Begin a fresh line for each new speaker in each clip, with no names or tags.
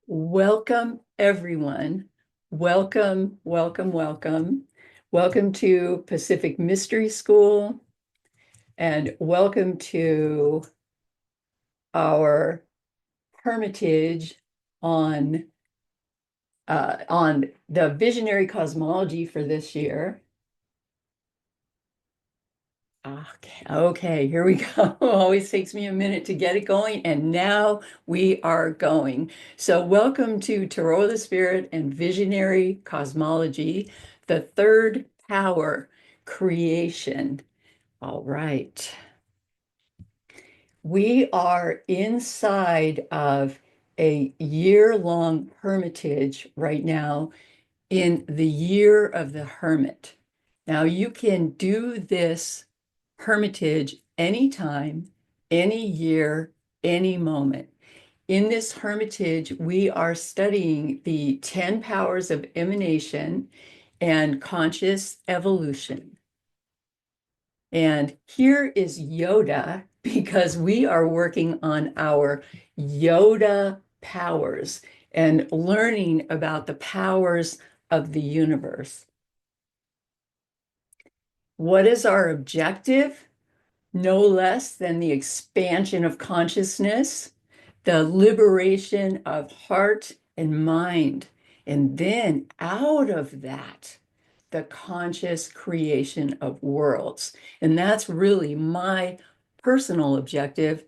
Welcome, everyone. Welcome, welcome, welcome. Welcome to Pacific Mystery School, and welcome to our hermitage on on the visionary cosmology for this year. Okay, here we go. Always takes me a minute to get it going, and now we are going. So, welcome to Tarot of the Spirit and Visionary Cosmology, the third power, creation. All right. We are inside of a year-long hermitage right now in the year of the hermit. Now, you can do this hermitage anytime, any year, any moment. In this hermitage, we are studying the 10 powers of emanation and conscious evolution. And here is Yoda because we are working on our Yoda powers and learning about the powers of the universe. What is our objective? No less than the expansion of consciousness, the liberation of heart and mind, and then out of that, the conscious creation of worlds. And that's really my personal objective.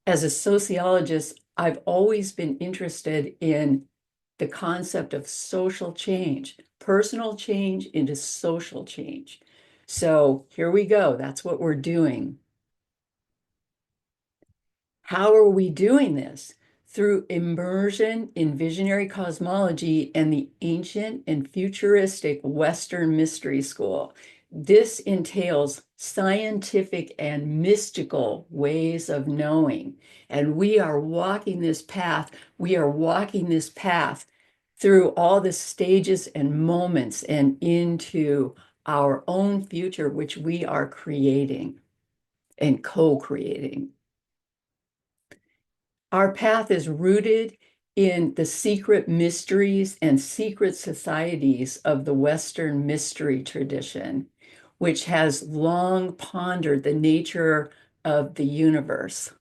As a sociologist, I've always been interested in the concept of social change, personal change into social change. So here we go. That's what we're doing. How are we doing this? Through immersion in visionary cosmology and the ancient and futuristic Western mystery school. This entails scientific and mystical ways of knowing. And we are walking this path. We are walking this path through all the stages and moments and into our own future, which we are creating and co-creating. Our path is rooted in the secret mysteries and secret societies of the Western mystery tradition, which has long pondered the nature of the universe.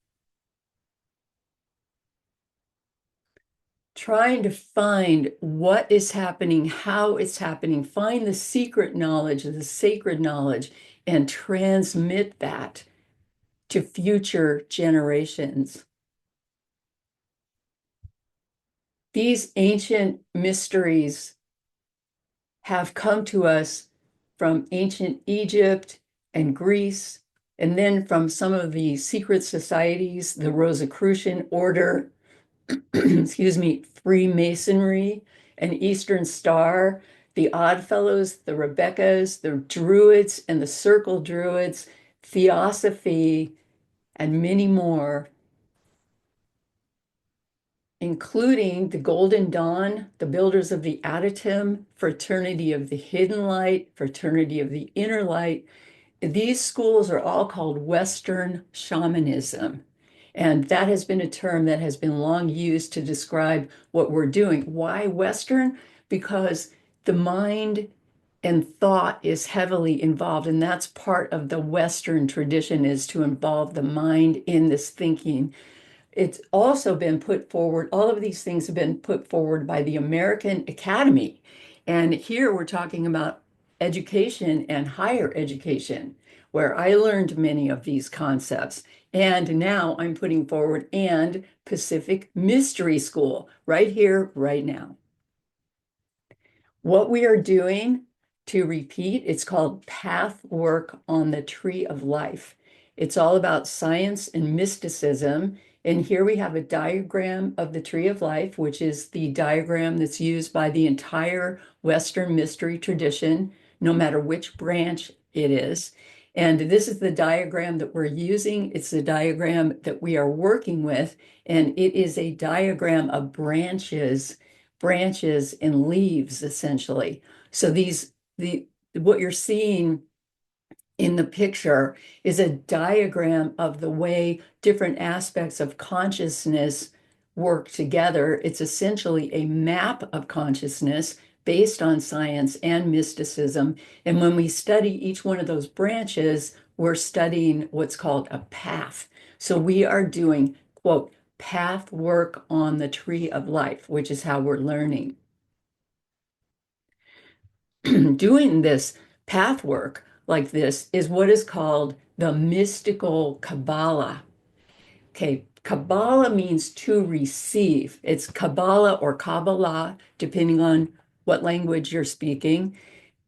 Trying to find what is happening, how it's happening, find the secret knowledge, the sacred knowledge, and transmit that to future generations. These ancient mysteries have come to us from ancient Egypt and Greece, and then from some of the secret societies, the Rosicrucian order, excuse me, Freemasonry, and Eastern Star, the Oddfellows, the Rebeccas, the Druids and the Circle Druids, Theosophy, and many more, including the Golden Dawn, the Builders of the Adytum, Fraternity of the Hidden Light, Fraternity of the Inner Light. These schools are all called Western shamanism. And that has been a term that has been long used to describe what we're doing. Why Western? Because the mind and thought is heavily involved, and that's part of the Western tradition, is to involve the mind in this thinking. It's also been put forward, all of these things have been put forward by the American Academy. And here we're talking about education and higher education, where I learned many of these concepts. And now I'm putting forward and Pacific Mystery School right here, right now. What we are doing, to repeat, it's called Path Work on the Tree of Life. It's all about science and mysticism. And here we have a diagram of the Tree of Life, which is the diagram that's used by the entire Western mystery tradition, no matter which branch it is. And this is the diagram that we're using. It's the diagram that we are working with, and it is a diagram of branches and leaves, essentially. So what you're seeing in the picture is a diagram of the way different aspects of consciousness work together. It's essentially a map of consciousness based on science and mysticism. And when we study each one of those branches, we're studying what's called a path. So we are doing, quote, path work on the tree of life, which is how we're learning. Doing this path work like this is what is called the mystical Kabbalah. Okay, Kabbalah means to receive. It's Kabbalah or Kabbalah, depending on what language you're speaking.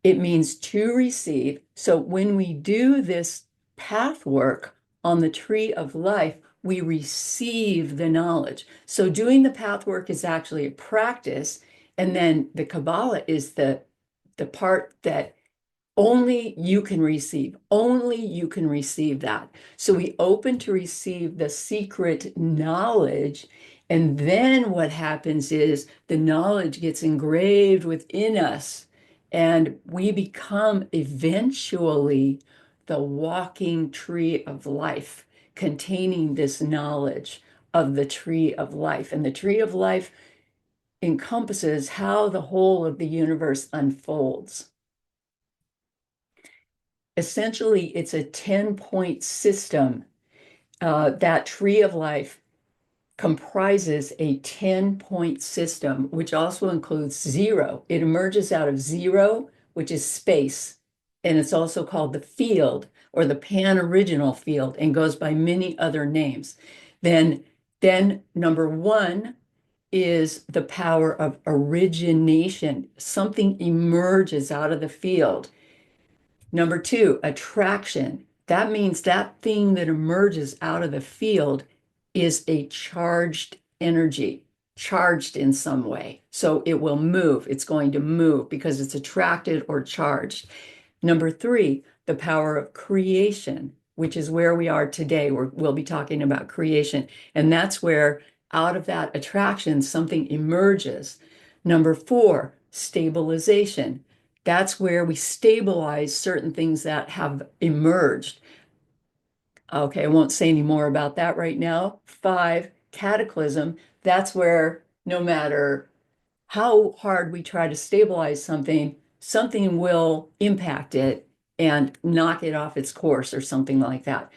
It means to receive. So when we do this path work on the tree of life, we receive the knowledge. So doing the path work is actually a practice. And then the Kabbalah is the part that only you can receive that. So we open to receive the secret knowledge. And then what happens is the knowledge gets engraved within us, and we become eventually the walking tree of life, containing this knowledge of the tree of life. And the tree of life encompasses how the whole of the universe unfolds. Essentially, it's a 10-point system. That tree of life comprises a 10-point system, which also includes zero. It emerges out of zero, which is space. And it's also called the field or the pan-original field and goes by many other names. Then, then number one is the power of origination. Something emerges out of the field. Number two, attraction. That means that thing that emerges out of the field is a charged energy, charged in some way. So it will move. It's going to move because it's attracted or charged. Number three, the power of creation, which is where we are today. We'll be talking about creation. And that's where out of that attraction, something emerges. Number four, stabilization. That's where we stabilize certain things that have emerged. Okay, I won't say any more about that right now. Five, cataclysm. That's where no matter how hard we try to stabilize something, something will impact it and knock it off its course or something like that.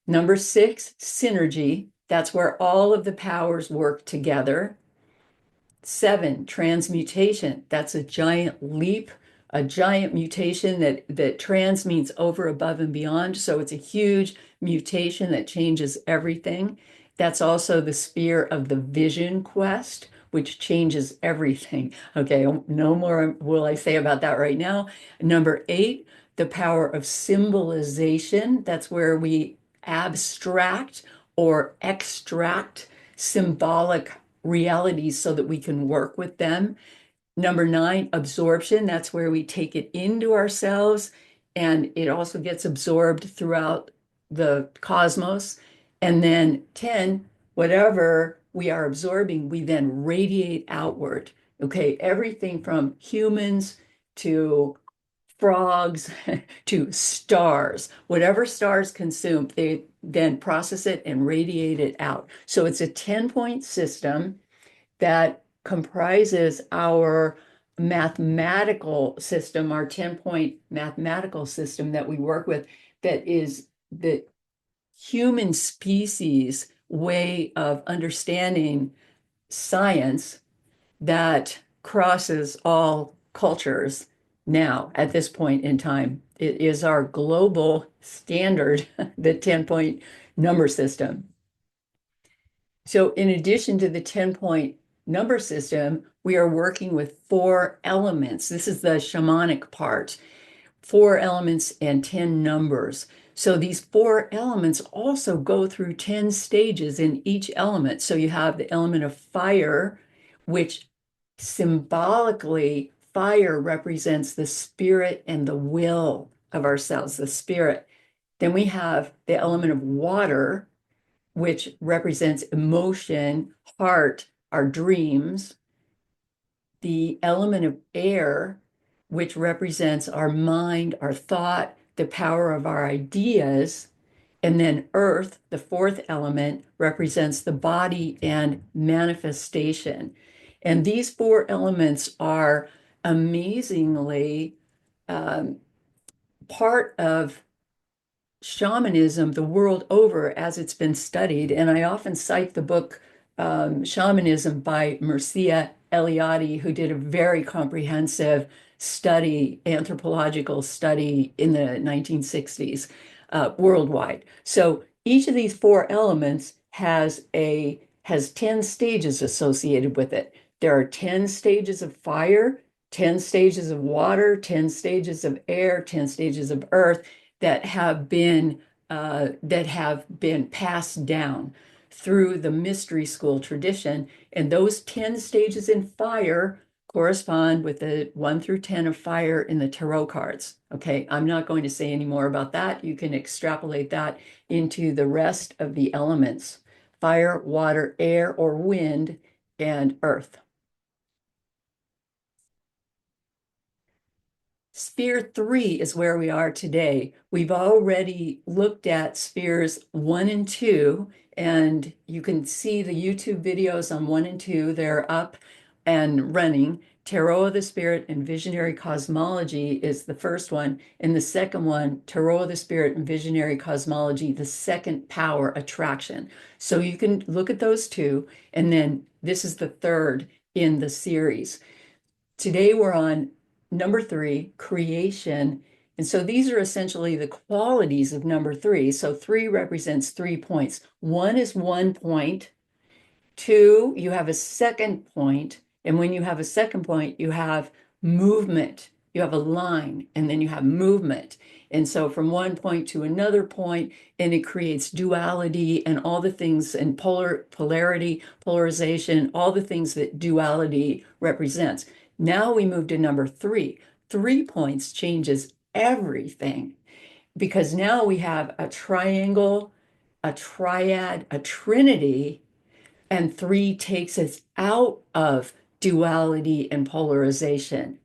Number six, synergy. That's where all of the powers work together. Seven, transmutation. That's a giant leap, a giant mutation that trans means over, above, and beyond. So it's a huge mutation that changes everything. That's also the sphere of the vision quest, which changes everything. Okay, no more will I say about that right now. Number eight, the power of symbolization. That's where we abstract or extract symbolic realities so that we can work with them. Number nine, absorption. That's where we take it into ourselves and it also gets absorbed throughout the cosmos. And then 10, whatever we are absorbing, we then radiate outward. Okay, everything from humans to frogs to stars. Whatever stars consume, they then process it and radiate it out. So it's a 10-point system that comprises our mathematical system, our 10-point mathematical system that we work with, that is the human species way of understanding science that crosses all cultures now at this point in time. It is our global standard, the 10-point number system. So in addition to the 10-point number system, we are working with four elements. This is the shamanic part, four elements and 10 numbers. So these four elements also go through 10 stages in each element. So you have the element of fire, which symbolically, fire represents the spirit and the will of ourselves, the spirit. Then we have the element of water, which represents emotion, heart, our dreams. The element of air, which represents our mind, our thought, the power of our ideas. And then earth, the fourth element, represents the body and manifestation. And these four elements are amazingly um, part of shamanism the world over as it's been studied. And I often cite the book Shamanism by Mircea Eliade, who did a very comprehensive study, anthropological study in the 1960s worldwide. So each of these four elements has 10 stages associated with it. There are 10 stages of fire, 10 stages of water, 10 stages of air, 10 stages of earth that have been passed down through the mystery school tradition. And those 10 stages in fire correspond with the 1 through 10 of fire in the tarot cards. Okay, I'm not going to say any more about that. You can extrapolate that into the rest of the elements: fire, water, air, or wind, and earth. Sphere 3 is where we are today. We've already looked at spheres 1 and 2, and you can see the YouTube videos on 1 and 2. They're up and running. Tarot of the Spirit and Visionary Cosmology is the first one. And the second one, Tarot of the Spirit and Visionary Cosmology, the second power, attraction. So you can look at those two. And then this is the third in the series. Today we're on number 3, creation. And so these are essentially the qualities of number 3. So 3 represents 3 points. 1 is 1 point. 2, you have a second point. And when you have a second point, you have movement. You have a line, and then you have movement. And so from one point to another point, and it creates duality and all the things, and polarity, polarization, all the things that duality represents. Now we move to number 3. 3 points changes everything, because now we have a triangle, a triad, a trinity, and 3 takes us out of duality and polarization.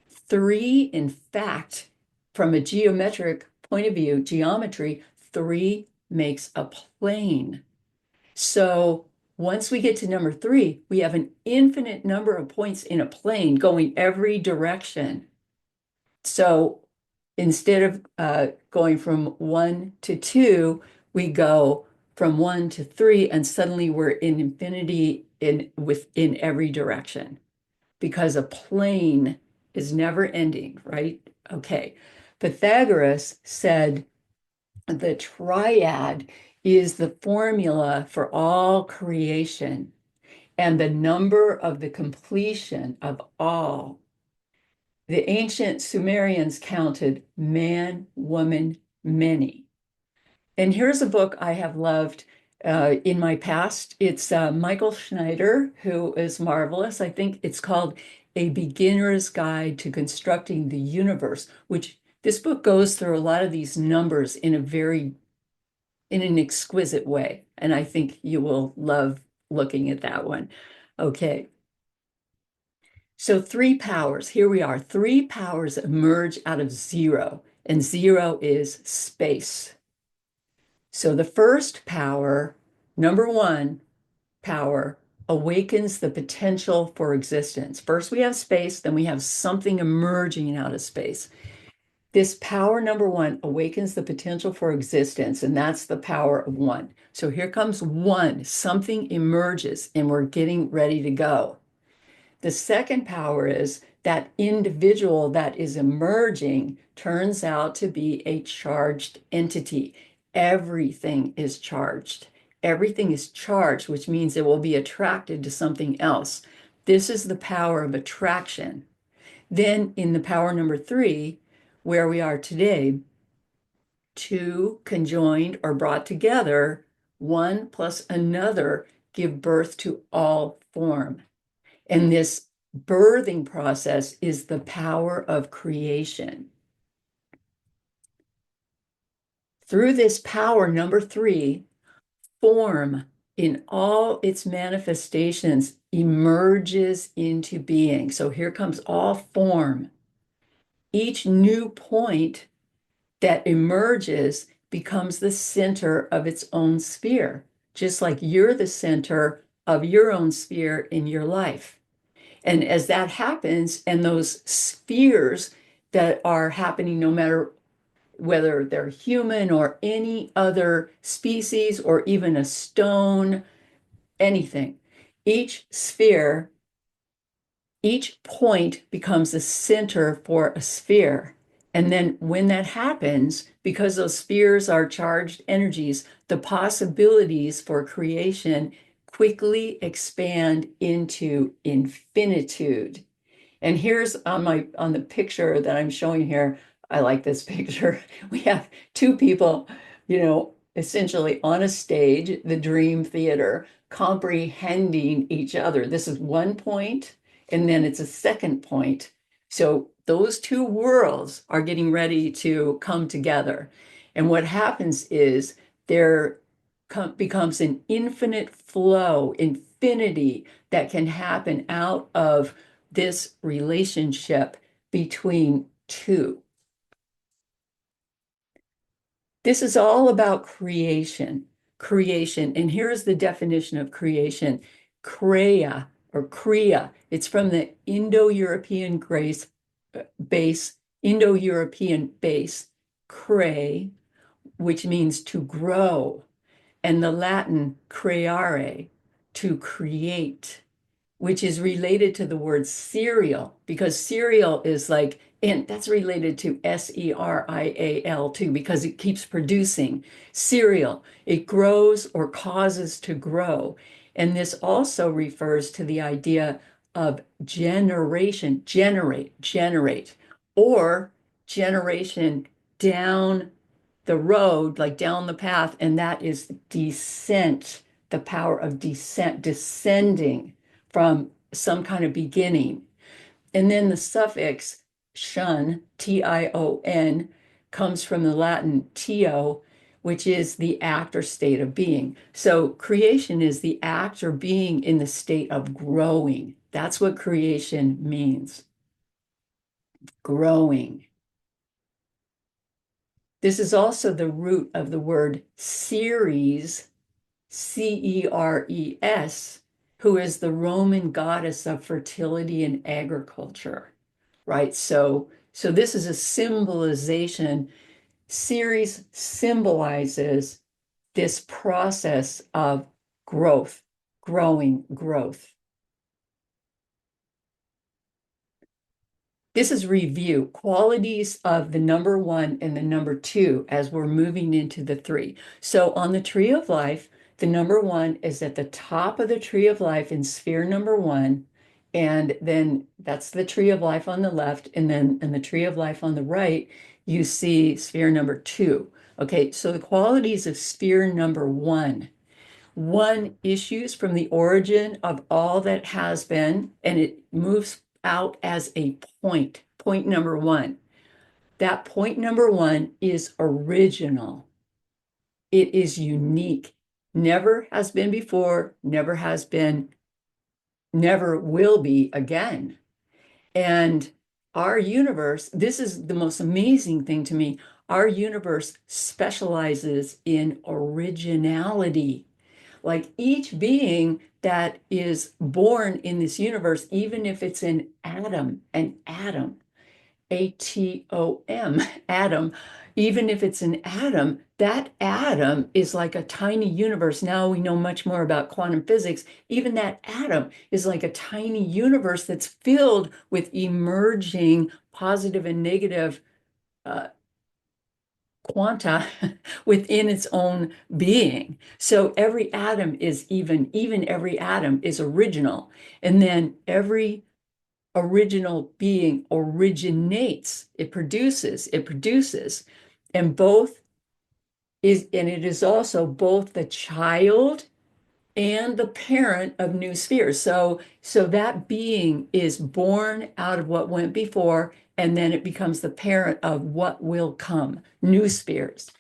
3, in fact, from a geometric point of view, geometry, 3 makes a plane. So once we get to number 3, we have an infinite number of points in a plane going every direction. So instead of going from 1 to 2, we go from 1 to 3, and suddenly we're in infinity within every direction, because a plane is never ending, right? Okay. Pythagoras said the triad is the formula for all creation and the number of the completion of all. The ancient Sumerians counted man, woman, many. And here's a book I have loved in my past. It's Michael Schneider, who is marvelous. I think it's called A Beginner's Guide to Constructing the Universe, which this book goes through a lot of these numbers in an exquisite way. And I think you will love looking at that one. Okay. So 3 powers, here we are. 3 powers emerge out of 0, and 0 is space. So the first power, number 1 power, awakens the potential for existence. First we have space, then we have something emerging out of space. This power, number 1, awakens the potential for existence, and that's the power of 1. So here comes 1, something emerges, and we're getting ready to go. The second power is that individual that is emerging turns out to be a charged entity. Everything is charged. Everything is charged, which means it will be attracted to something else. This is the power of attraction. Then in the power number 3, where we are today, 2 conjoined or brought together, 1 plus another give birth to all form. And this birthing process is the power of creation. Through this power, number 3, form in all its manifestations emerges into being. So here comes all form. Each new point that emerges becomes the center of its own sphere, just like you're the center of your own sphere in your life. And as that happens, and those spheres that are happening, no matter whether they're human or any other species or even a stone, anything, each sphere, each point becomes a center for a sphere. And then when that happens, because those spheres are charged energies, the possibilities for creation quickly expand into infinitude. And here's on the picture that I'm showing here. I like this picture. We have two people, essentially on a stage, the dream theater, comprehending each other. This is one point, and then it's a second point. So those two worlds are getting ready to come together. And what happens is there becomes an infinite flow, infinity that can happen out of this relationship between two. This is all about creation, creation. And here's the definition of creation: Kreia or Kriya. It's from the Indo-European base, Indo-European base, cre, which means to grow, and the Latin creare, to create, which is related to the word cereal, because cereal is like, and that's related to Serial too, because it keeps producing cereal. It grows or causes to grow. And this also refers to the idea of generation, generate, or generation down the road, like down the path, and that is descent, the power of descent, descending from some kind of beginning. And then the suffix shun, Tion, comes from the Latin tio, which is the act or state of being. So creation is the act or being in the state of growing. That's what creation means, growing. This is also the root of the word Ceres, Ceres, who is the Roman goddess of fertility and agriculture, right? So this is a symbolization. Ceres symbolizes this process of growth, growing growth. This is review, qualities of the number one and the number two as we're moving into the three. So on the tree of life, the number one is at the top of the tree of life in sphere number one. And then that's the tree of life on the left. And then in the tree of life on the right, you see sphere number two. Okay, so the qualities of sphere number one issues from the origin of all that has been, and it moves out as a point. Point number one. That point number one is original. It is unique. Never has been before, never has been, never will be again. And our universe, this is the most amazing thing to me. Our universe specializes in originality. Like each being that is born in this universe, even if it's an atom, atom, atom, even if it's an atom, that atom is like a tiny universe. Now we know much more about quantum physics. Even that atom is like a tiny universe that's filled with emerging positive and negative uh, quanta within its own being. So every atom is even every atom is original. And then every original being originates, it produces. And it is also both the child and the parent of new spheres. So that being is born out of what went before, and then it becomes the parent of what will come, new spheres.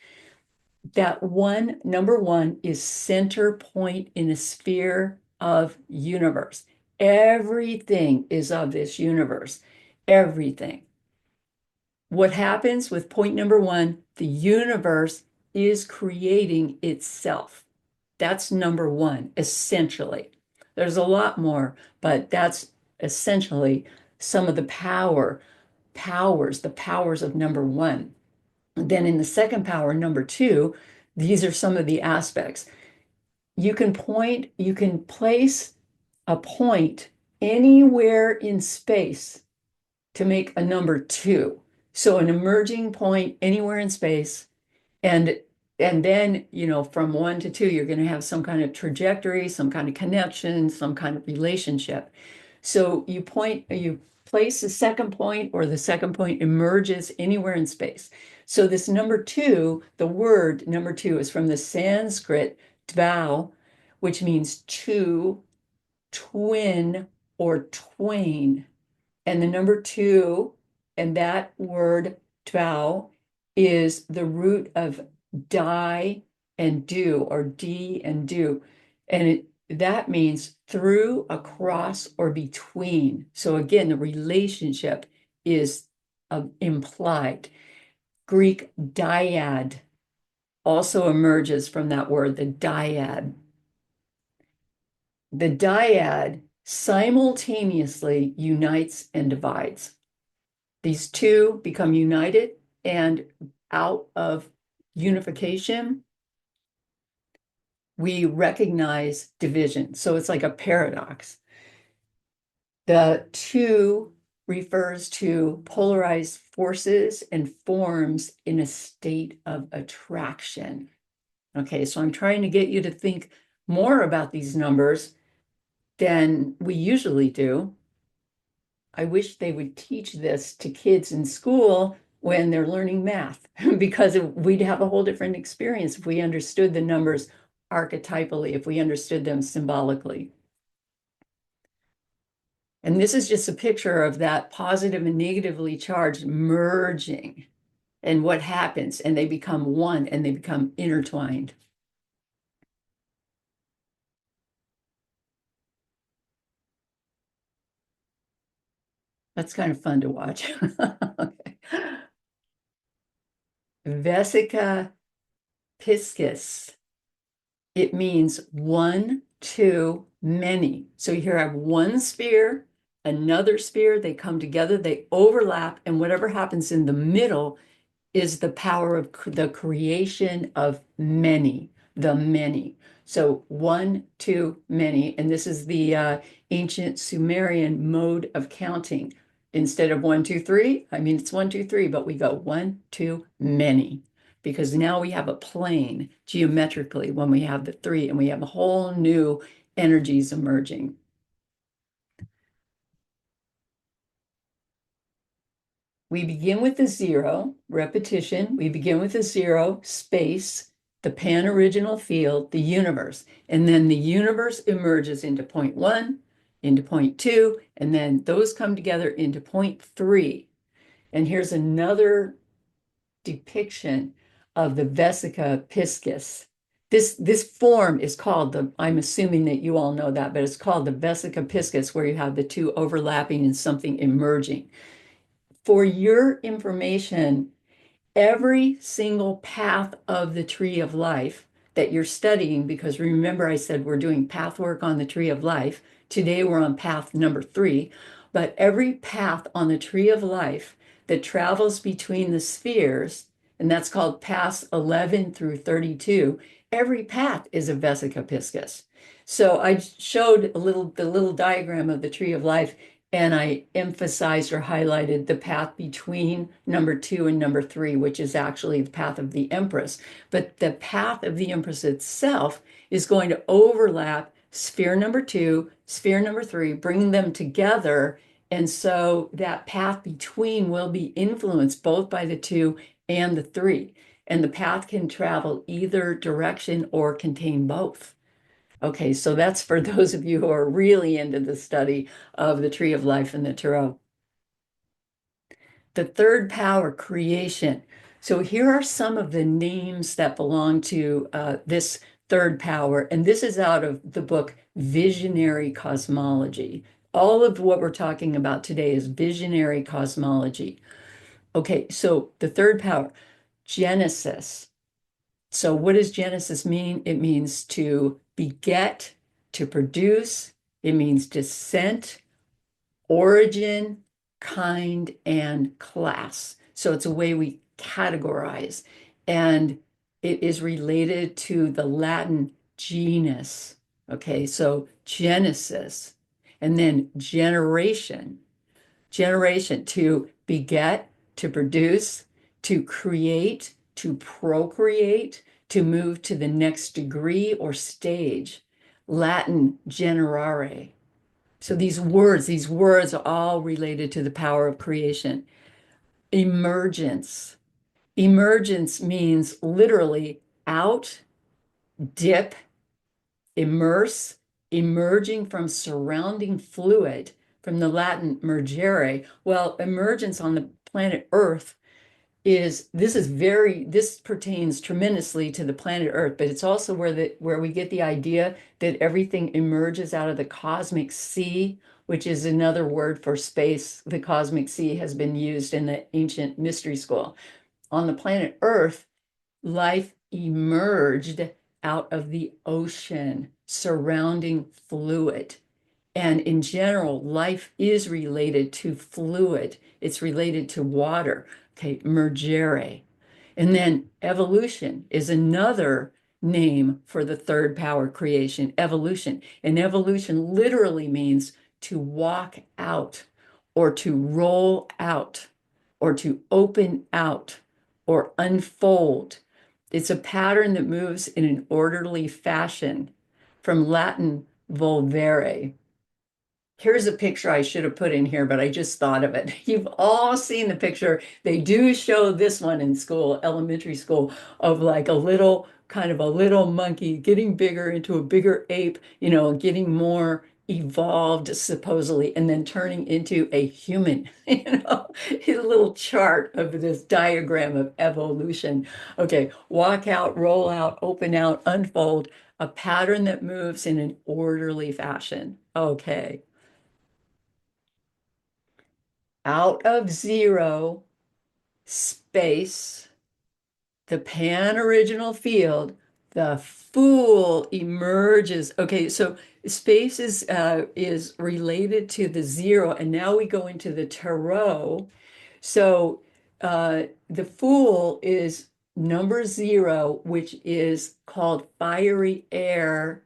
That one, number one, is center point in a sphere of universe. Everything is of this universe. Everything. What happens with point number one? The universe is creating itself. That's number one, essentially. There's a lot more, but that's essentially some of the the powers of number one. Then in the second power, number two, these are some of the aspects. You can place a point anywhere in space to make a number two. So an emerging point anywhere in space, and then, from one to two, you're going to have some kind of trajectory, some kind of connection, some kind of relationship. So you place the second point, or the second point emerges anywhere in space. So this number two, the word number two is from the Sanskrit dvau, which means two, twin, or twain. And the number two, and that word dvau is the root of die and do, or d and do. And that means through, across, or between. So again, the relationship is implied. Greek dyad also emerges from that word, the dyad. The dyad simultaneously unites and divides. These two become united, and out of unification, we recognize division. So it's like a paradox. The two refers to polarized forces and forms in a state of attraction. Okay, so I'm trying to get you to think more about these numbers than we usually do. I wish they would teach this to kids in school when they're learning math, because we'd have a whole different experience if we understood the numbers archetypally, if we understood them symbolically. And this is just a picture of that positive and negatively charged merging and what happens, and they become one and they become intertwined. That's kind of fun to watch. Okay. Vesica piscis. It means one, two, many. So here I have one sphere, another sphere, they come together, they overlap, and whatever happens in the middle is the power of the creation of many, the many. So one, two, many. And this is the ancient Sumerian mode of counting. Instead of one, two, three, I mean, it's one, two, three, but we go one, two, many. Because now we have a plane geometrically when we have the three, and we have a whole new energies emerging. We begin with the zero, repetition. We begin with the zero, space, the pan-original field, the universe. And then the universe emerges into point one, into point two, and then those come together into point three. And here's another depiction of the vesica piscis. This form is called I'm assuming that you all know that, but it's called the vesica piscis, where you have the two overlapping and something emerging. For your information, every single path of the tree of life that you're studying, because remember I said we're doing path work on the tree of life. Today we're on path number 3, but every path on the tree of life that travels between the spheres, and that's called paths 11 through 32, every path is a vesica piscis. So I showed the little diagram of the tree of life, and I emphasized or highlighted the path between number 2 and number 3, which is actually the path of the Empress. But the path of the Empress itself is going to overlap sphere number 2, sphere number 3, bring them together. And so that path between will be influenced both by the 2 and the 3. And the path can travel either direction or contain both. Okay, so that's for those of you who are really into the study of the tree of life and the tarot. The third power, creation. So here are some of the names that belong to this third power, and this is out of the book Visionary Cosmology. All of what we're talking about today is visionary cosmology. Okay, so the third power, Genesis. So what does Genesis mean? It means to beget, to produce. It means descent, origin, kind, and class. So it's a way we categorize. And it is related to the Latin genus. Okay, so Genesis, and then generation, generation to beget, to produce, to create, to procreate, to move to the next degree or stage. Latin generare. So these words are all related to the power of creation. Emergence. Emergence means literally out, dip, immerse, emerging from surrounding fluid, from the Latin mergere. Well, emergence on the planet Earth this pertains tremendously to the planet Earth, but it's also where we get the idea that everything emerges out of the cosmic sea, which is another word for space. The cosmic sea has been used in the ancient mystery school. On the planet Earth, life emerged out of the ocean surrounding fluid. And in general, life is related to fluid. It's related to water. Okay, mergere. And then evolution is another name for the third power creation, evolution. And evolution literally means to walk out or to roll out or to open out or unfold. It's a pattern that moves in an orderly fashion from Latin volvere. Here's a picture I should have put in here, but I just thought of it. You've all seen the picture. They do show this one in school, elementary school, of like a little, kind of a little monkey getting bigger into a bigger ape, getting more evolved supposedly, and then turning into a human, a little chart of this diagram of evolution. Okay, walk out, roll out, open out, unfold, a pattern that moves in an orderly fashion. Okay. Out of zero, space, the pan original field, the fool emerges. Okay, so space is related to the zero, and now we go into the tarot. So the fool is number zero, which is called fiery air.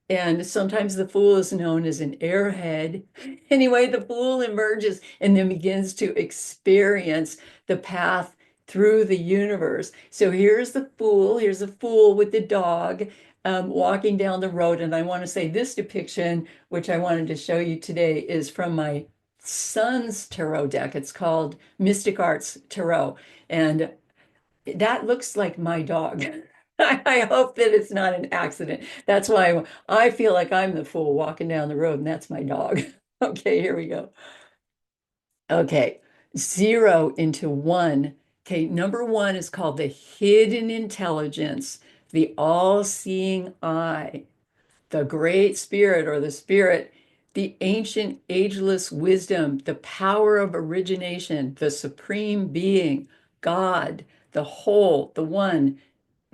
And sometimes the fool is known as an airhead. Anyway, the fool emerges and then begins to experience the path through the universe. So here's a fool with the dog walking down the road. And I want to say this depiction, which I wanted to show you today, is from my son's tarot deck. It's called Mystic Arts Tarot. And that looks like my dog. I hope that it's not an accident. That's why I feel like I'm the fool walking down the road, and that's my dog. Okay, here we go. Okay, zero into one. Okay, number one is called the hidden intelligence, the all-seeing eye, the great spirit or the spirit, the ancient ageless wisdom, the power of origination, the supreme being, God, the whole, the one,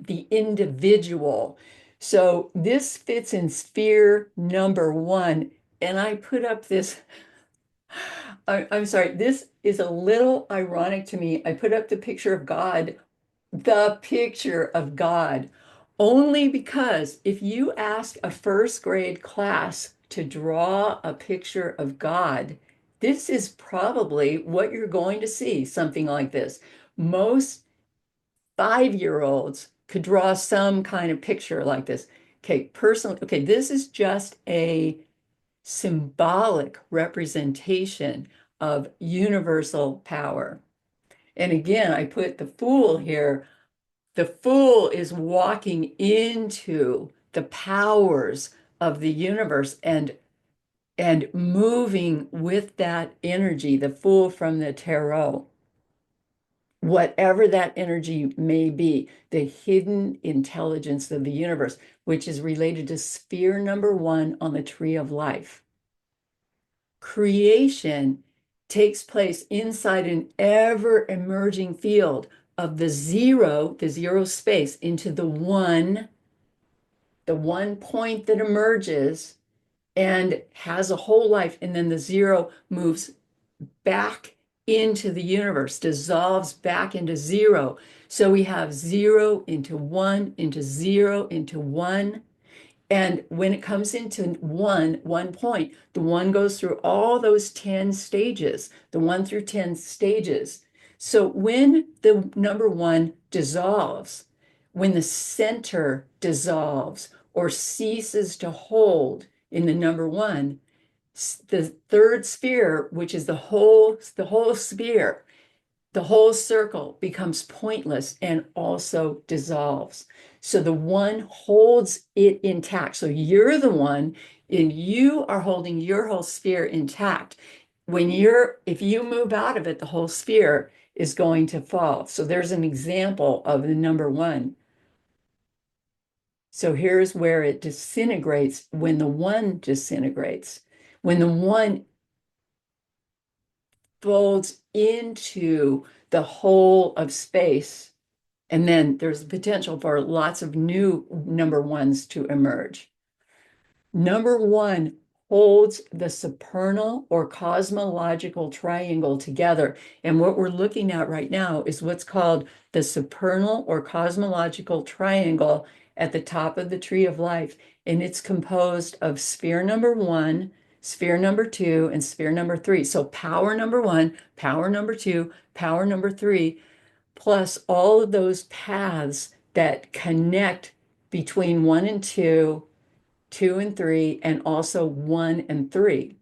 the individual. So this fits in sphere number one. And I put up this, I'm sorry, this is a little ironic to me. I put up the picture of God, only because if you ask a first grade class to draw a picture of God, this is probably what you're going to see, something like this. Most 5-year-olds could draw some kind of picture like this. Okay, personally, okay, this is just a symbolic representation of universal power. And again, I put the fool here. The fool is walking into the powers of the universe and moving with that energy, the fool from the tarot, whatever that energy may be, the hidden intelligence of the universe, which is related to sphere number one on the tree of life. Creation takes place inside an ever emerging field of the zero space into the one point that emerges and has a whole life, and then the zero moves back into the universe, dissolves back into zero. So we have zero into one, into zero, into one. And when it comes into one point, the one goes through all those 10 stages, the 1 through 10 stages. So when the number one dissolves, when the center dissolves or ceases to hold in the number one, the third sphere, which is the whole sphere, the whole circle becomes pointless and also dissolves. So the one holds it intact. So you're the one, and you are holding your whole sphere intact. If you move out of it, the whole sphere is going to fall. So there's an example of the number one. So here's where it disintegrates when the one disintegrates. When the one folds into the whole of space. And then there's potential for lots of new number ones to emerge. Number one holds the supernal or cosmological triangle together. And what we're looking at right now is what's called the supernal or cosmological triangle at the top of the tree of life. And it's composed of sphere number one, sphere number two, and sphere number three. So power number one, power number two, power number three, plus all of those paths that connect between one and two, two and three, and also one and three.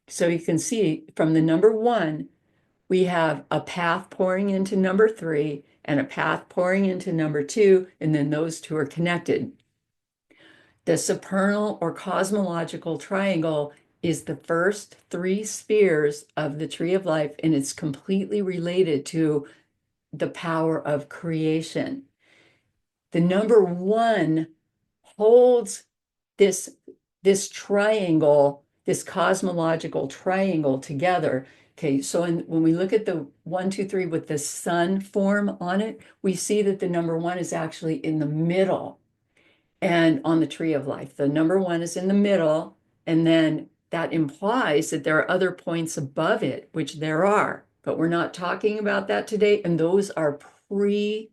So you can see from the number one, we have a path pouring into number three and a path pouring into number two, and then those two are connected. The supernal or cosmological triangle is the first three spheres of the tree of life, and it's completely related to the power of creation. The number one holds this this triangle, this cosmological triangle together. Okay, so when we look at the 1, 2, 3 with the sun form on it, we see that the number one is actually in the middle and on the tree of life. The number one is in the middle, and then that implies that there are other points above it, which there are, but we're not talking about that today. And those are pre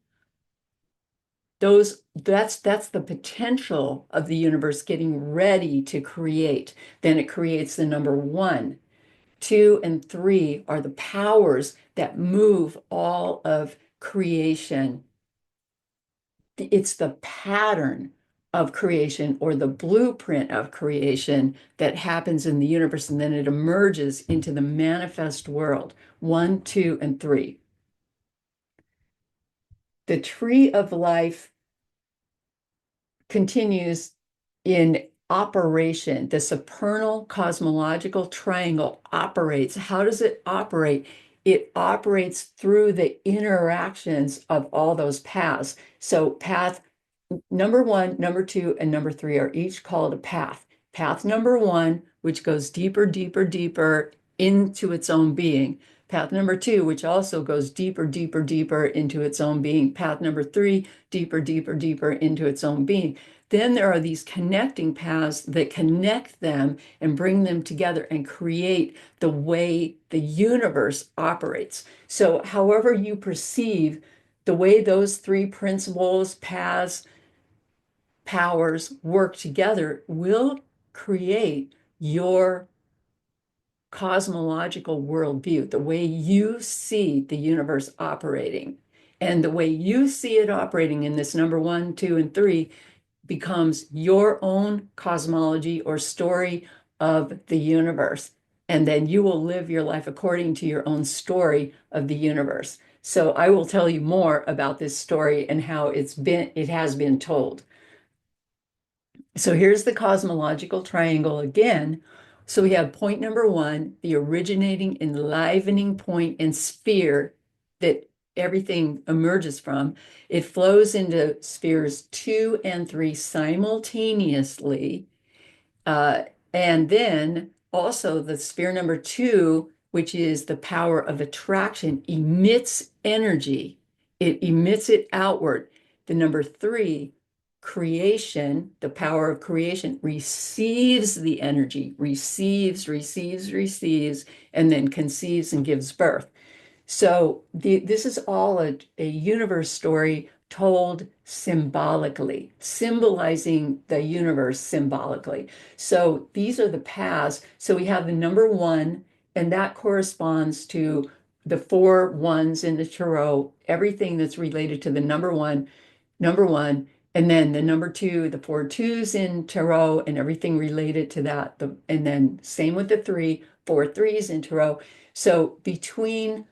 those that's the potential of the universe getting ready to create. Then it creates the number one. Two and three are the powers that move all of creation. It's the pattern of creation or the blueprint of creation that happens in the universe, and then it emerges into the manifest world. One, two, and three. The tree of life continues in operation. The supernal cosmological triangle operates. How does it operate? It operates through the interactions of all those paths. So path number one, number two, and number three are each called a path. Path number one, which goes deeper, deeper, deeper into its own being. Path number two, which also goes deeper, deeper, deeper into its own being. Path number three, deeper, deeper, deeper into its own being. Then there are these connecting paths that connect them and bring them together and create the way the universe operates. So however you perceive the way those three principles, paths, powers work together will create your cosmological worldview, the way you see the universe operating. And the way you see it operating in this number one, two, and three becomes your own cosmology or story of the universe. And then you will live your life according to your own story of the universe. So I will tell you more about this story and how it has been told. So here's the cosmological triangle again. So we have point number one, the originating, enlivening point and sphere that everything emerges from. It flows into spheres two and three simultaneously. And then also the sphere number two, which is the power of attraction, emits energy it emits it outward. The number three, creation, the power of creation, receives the energy, receives, and then conceives and gives birth. So this is all a universe story told symbolically, symbolizing the universe symbolically. So these are the paths. So we have the number one, and that corresponds to the four ones in the tarot, everything that's related to the number one, and then the number two, the four twos in tarot, and everything related to that. And then same with the three, four threes in tarot. So between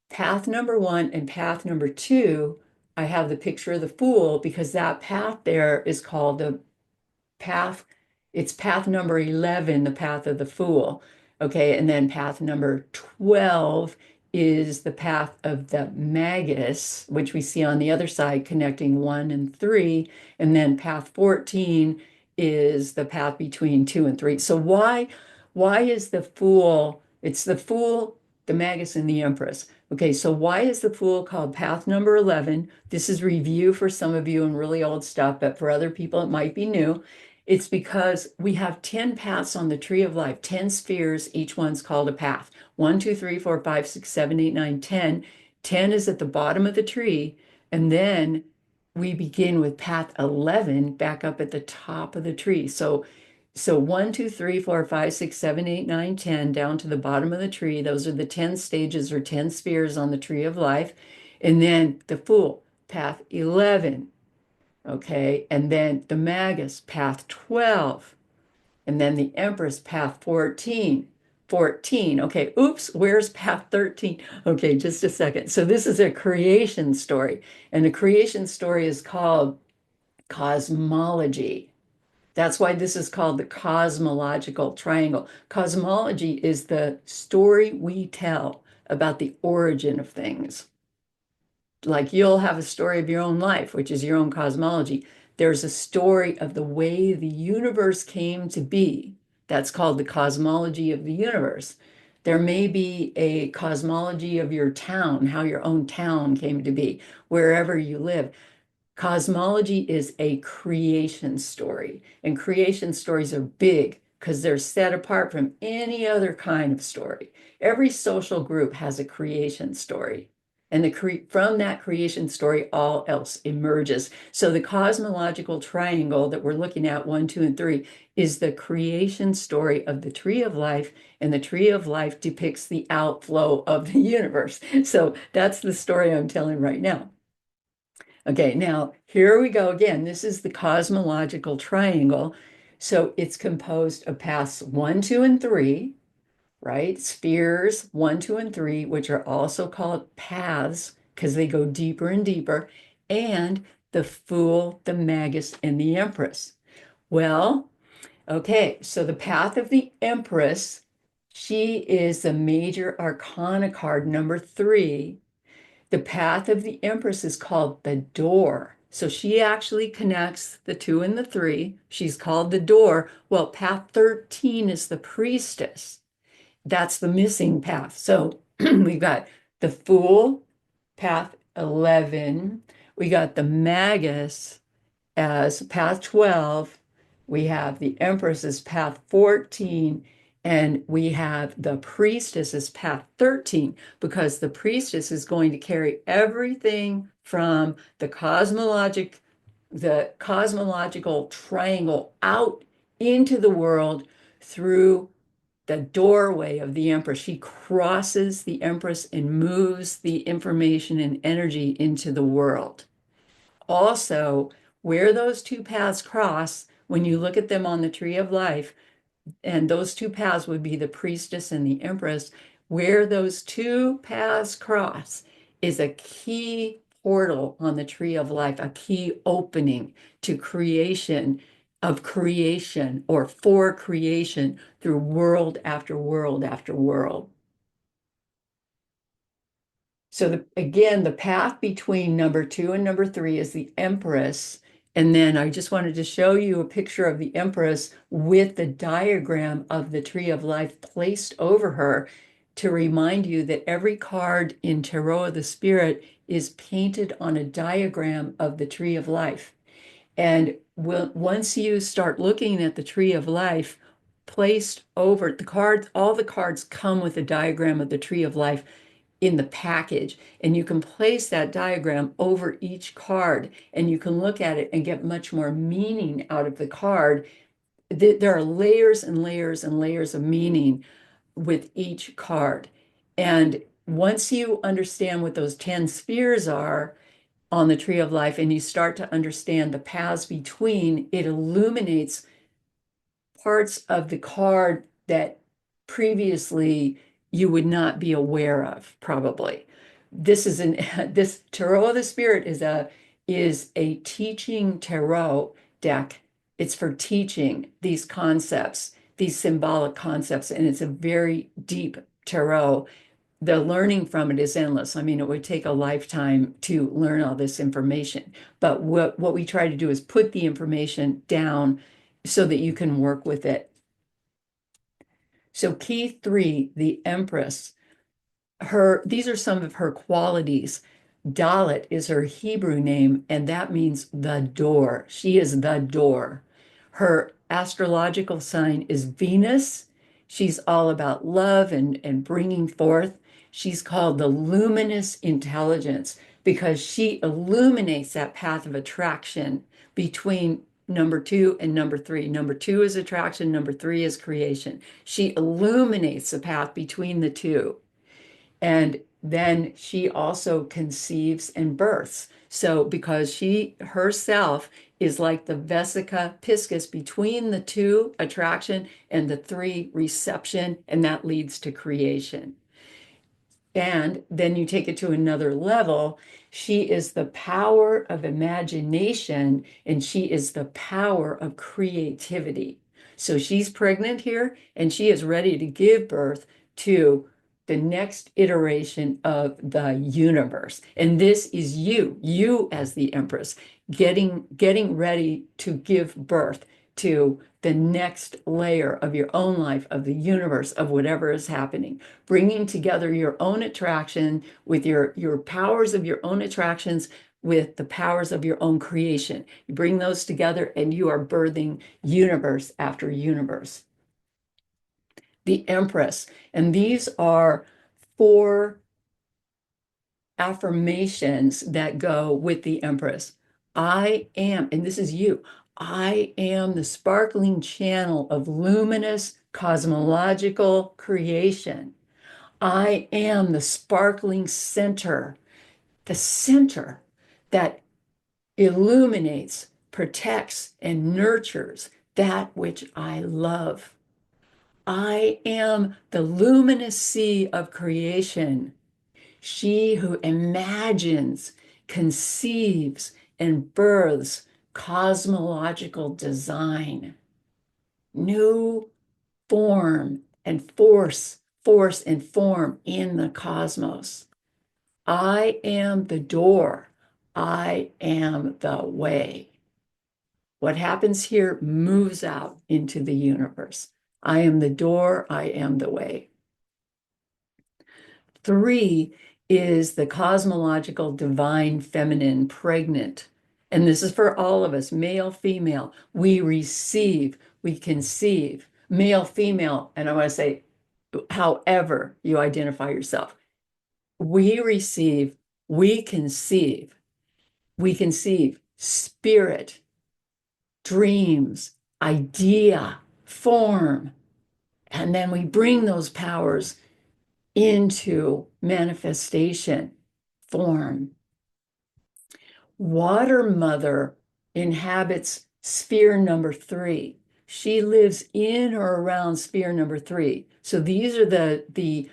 path number one and path number two, I have the picture of the fool because that path there is called the path, it's path number 11, the path of the fool. Okay, and then path number 12 is the path of the magus, which we see on the other side connecting one and three. And then path 14 is the path between two and three. So why is the fool? It's the fool, the magus, and the empress. Okay, so why is the fool called path number 11? This is review for some of you and really old stuff, but for other people it might be new. It's because we have 10 paths on the tree of life, 10 spheres, each one's called a path. 1, 2, 3, 4, 5, 6, 7, 8, 9, 10. 10 is at the bottom of the tree. And then we begin with path 11 back up at the top of the tree. So 1, 2, 3, 4, 5, 6, 7, 8, 9, 10 down to the bottom of the tree. Those are the 10 stages or 10 spheres on the tree of life. And then the fool, path 11. Okay, and then the Magus, path 12, and then the Empress, path 14. 14. Okay, oops, where's path 13? Okay, just a second. So this is a creation story, and the creation story is called cosmology. That's why this is called the cosmological triangle. Cosmology is the story we tell about the origin of things. Like you'll have a story of your own life, which is your own cosmology. There's a story of the way the universe came to be. That's called the cosmology of the universe. There may be a cosmology of your town, how your own town came to be, wherever you live. Cosmology is a creation story, and creation stories are big because they're set apart from any other kind of story. Every social group has a creation story, and from that creation story, all else emerges. So the cosmological triangle that we're looking at, one, two, and three, is the creation story of the tree of life, and the tree of life depicts the outflow of the universe. So that's the story I'm telling right now. Okay, now here we go again. This is the cosmological triangle. So it's composed of paths one, two, and three, right? Spheres one, two, and three, which are also called paths because they go deeper and deeper, and the Fool, the Magus, and the Empress. Well, okay, so the path of the Empress, she is the major arcana card number three. The path of the Empress is called the door. So she actually connects the two and the three. She's called the door. Well, path 13 is the priestess. That's the missing path. So we've got the Fool, path 11. We got the Magus as path 12. We have the Empress as path 14. And we have the priestess as path 13 because the priestess is going to carry everything from the cosmological triangle out into the world through the doorway of the Empress. She crosses the Empress and moves the information and energy into the world. Also, where those two paths cross, when you look at them on the tree of life, and those two paths would be the priestess and the empress, where those two paths cross is a key portal on the tree of life, a key opening to creation of creation or for creation through world after world after world. So again, the path between number two and number three is the Empress. And then I just wanted to show you a picture of the Empress with the diagram of the tree of life placed over her. to remind you that every card in Tarot of the Spirit is painted on a diagram of the tree of life. And once you start looking at the tree of life placed over the cards, all the cards come with a diagram of the tree of life in the package. And you can place that diagram over each card and you can look at it and get much more meaning out of the card. There are layers and layers and layers of meaning with each card. And once you understand what those 10 spheres are on the tree of life and you start to understand the paths between, it illuminates parts of the card that previously you would not be aware of, probably. This Tarot of the Spirit is a teaching tarot deck. It's for teaching these concepts, these symbolic concepts, and it's a very deep tarot. The learning from it is endless. I mean, it would take a lifetime to learn all this information. But what we try to do is put the information down so that you can work with it. So key 3, the Empress, these are some of her qualities. Dalit is her Hebrew name, and that means the door. She is the door. Her astrological sign is Venus. She's all about love and bringing forth. She's called the luminous intelligence because she illuminates that path of attraction between number 2 and number 3. Number 2 is attraction, number 3 is creation. She illuminates the path between the two. And then she also conceives and births. So because she herself is like the vesica piscis between the 2, attraction, and the 3, reception, and that leads to creation. And then you take it to another level. She is the power of imagination and she is the power of creativity. So she's pregnant here and she is ready to give birth to the next iteration of the universe. And this is you as the Empress, getting ready to give birth to the next layer of your own life, of the universe, of whatever is happening, bringing together your own attraction with your powers of your own attractions with the powers of your own creation. You bring those together and you are birthing universe after universe. The Empress, and these are 4 affirmations that go with the Empress. I am, and this is you, I am the sparkling channel of luminous cosmological creation. I am the sparkling center, the center that illuminates, protects, and nurtures that which I love. I am the luminous sea of creation. She who imagines, conceives, and births cosmological design, new form and force and form in the cosmos. I am the door. I am the way. What happens here moves out into the universe. I am the door. I am the way. 3 is the cosmological divine feminine pregnant. And this is for all of us, male, female. We receive, we conceive, male, female. And I want to say, however you identify yourself, we receive, we conceive, spirit, dreams, idea, form. And then we bring those powers into manifestation, form. Water Mother inhabits sphere number 3. She lives in or around sphere number 3. So these are the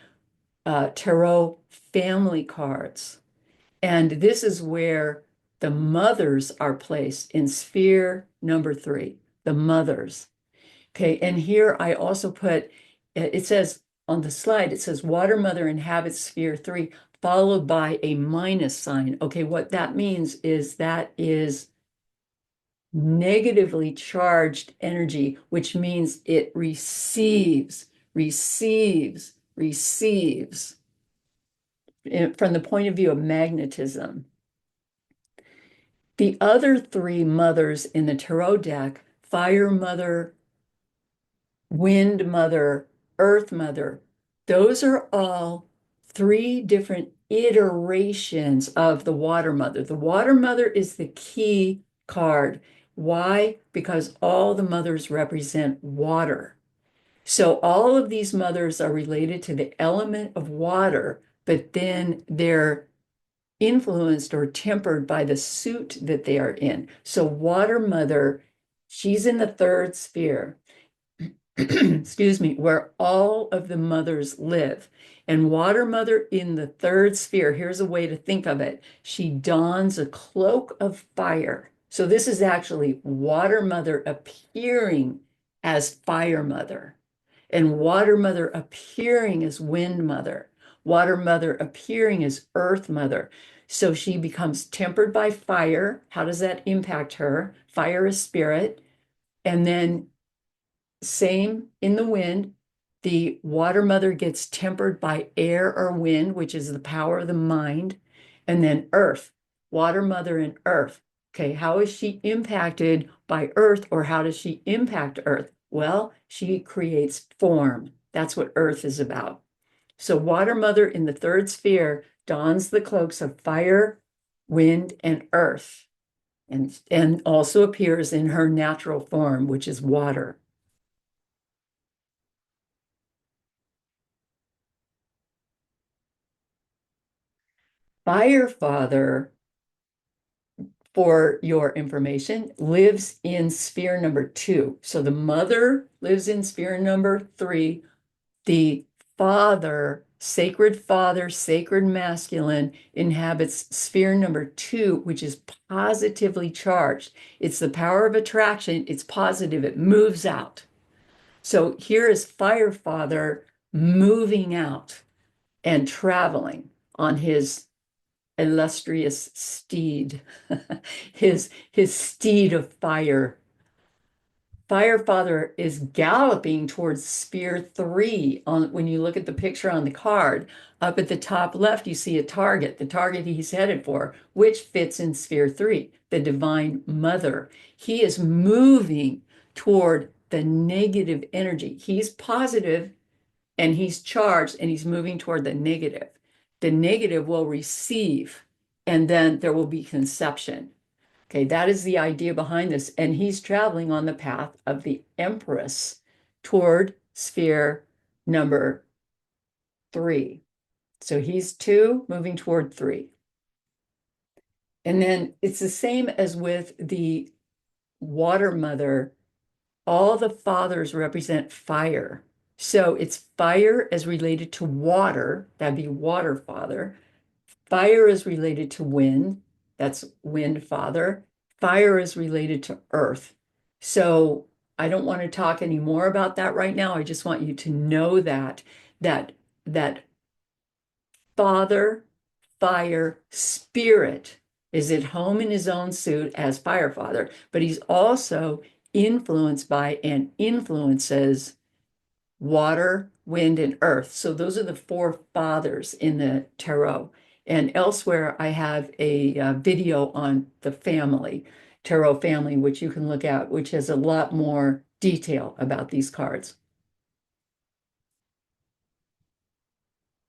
tarot family cards. And this is where the mothers are placed in sphere number 3, the mothers. Okay, and here I also put, it says on the slide, it says Water Mother inhabits sphere 3, followed by a minus sign. Okay, what that means is that is negatively charged energy, which means it receives receives from the point of view of magnetism. The other three mothers in the tarot deck, Fire Mother, Wind Mother, Earth Mother, those are all three different iterations of the Water Mother. The Water Mother is the key card. Why? Because all the mothers represent water. So all of these mothers are related to the element of water, but then they're influenced or tempered by the suit that they are in. So Water Mother, she's in the third sphere. Excuse me, where all of the mothers live. And Water Mother in the third sphere, here's a way to think of it. She dons a cloak of fire. So this is actually Water Mother appearing as Fire Mother, and Water Mother appearing as Wind Mother, Water Mother appearing as Earth Mother. So she becomes tempered by fire. How does that impact her? Fire is spirit. And then same in the wind, the Water Mother gets tempered by air or wind, which is the power of the mind. And then earth, Water Mother and earth. Okay, how is she impacted by earth, or how does she impact earth? Well, she creates form. That's what earth is about. So Water Mother in the third sphere dons the cloaks of fire, wind, and earth, and also appears in her natural form, which is water. Firefather, for your information, lives in sphere number 2. So the mother lives in sphere number 3. The father, sacred masculine, inhabits sphere number 2, which is positively charged. It's the power of attraction. It's positive. It moves out. So here is Firefather moving out and traveling on his illustrious steed, his steed of fire. Firefather is galloping towards sphere 3. When you look at the picture on the card, up at the top left, you see a target, the target he's headed for, which fits in sphere 3, the Divine Mother. He is moving toward the negative energy. He's positive and he's charged and he's moving toward the negative. The negative will receive, and then there will be conception. Okay, that is the idea behind this. And he's traveling on the path of the Empress toward sphere number 3. So he's 2 moving toward 3. And then it's the same as with the Water Mother. All the fathers represent fire. So it's fire as related to water, that'd be Water Father. Fire is related to wind, that's Wind Father. Fire is related to earth. So I don't want to talk any more about that right now. I just want you to know that that Father, fire, spirit is at home in his own suit as Fire Father, but he's also influenced by and influences water, wind, and earth. So those are the 4 fathers in the tarot. And elsewhere, I have a video on the family, tarot family, which you can look at, which has a lot more detail about these cards.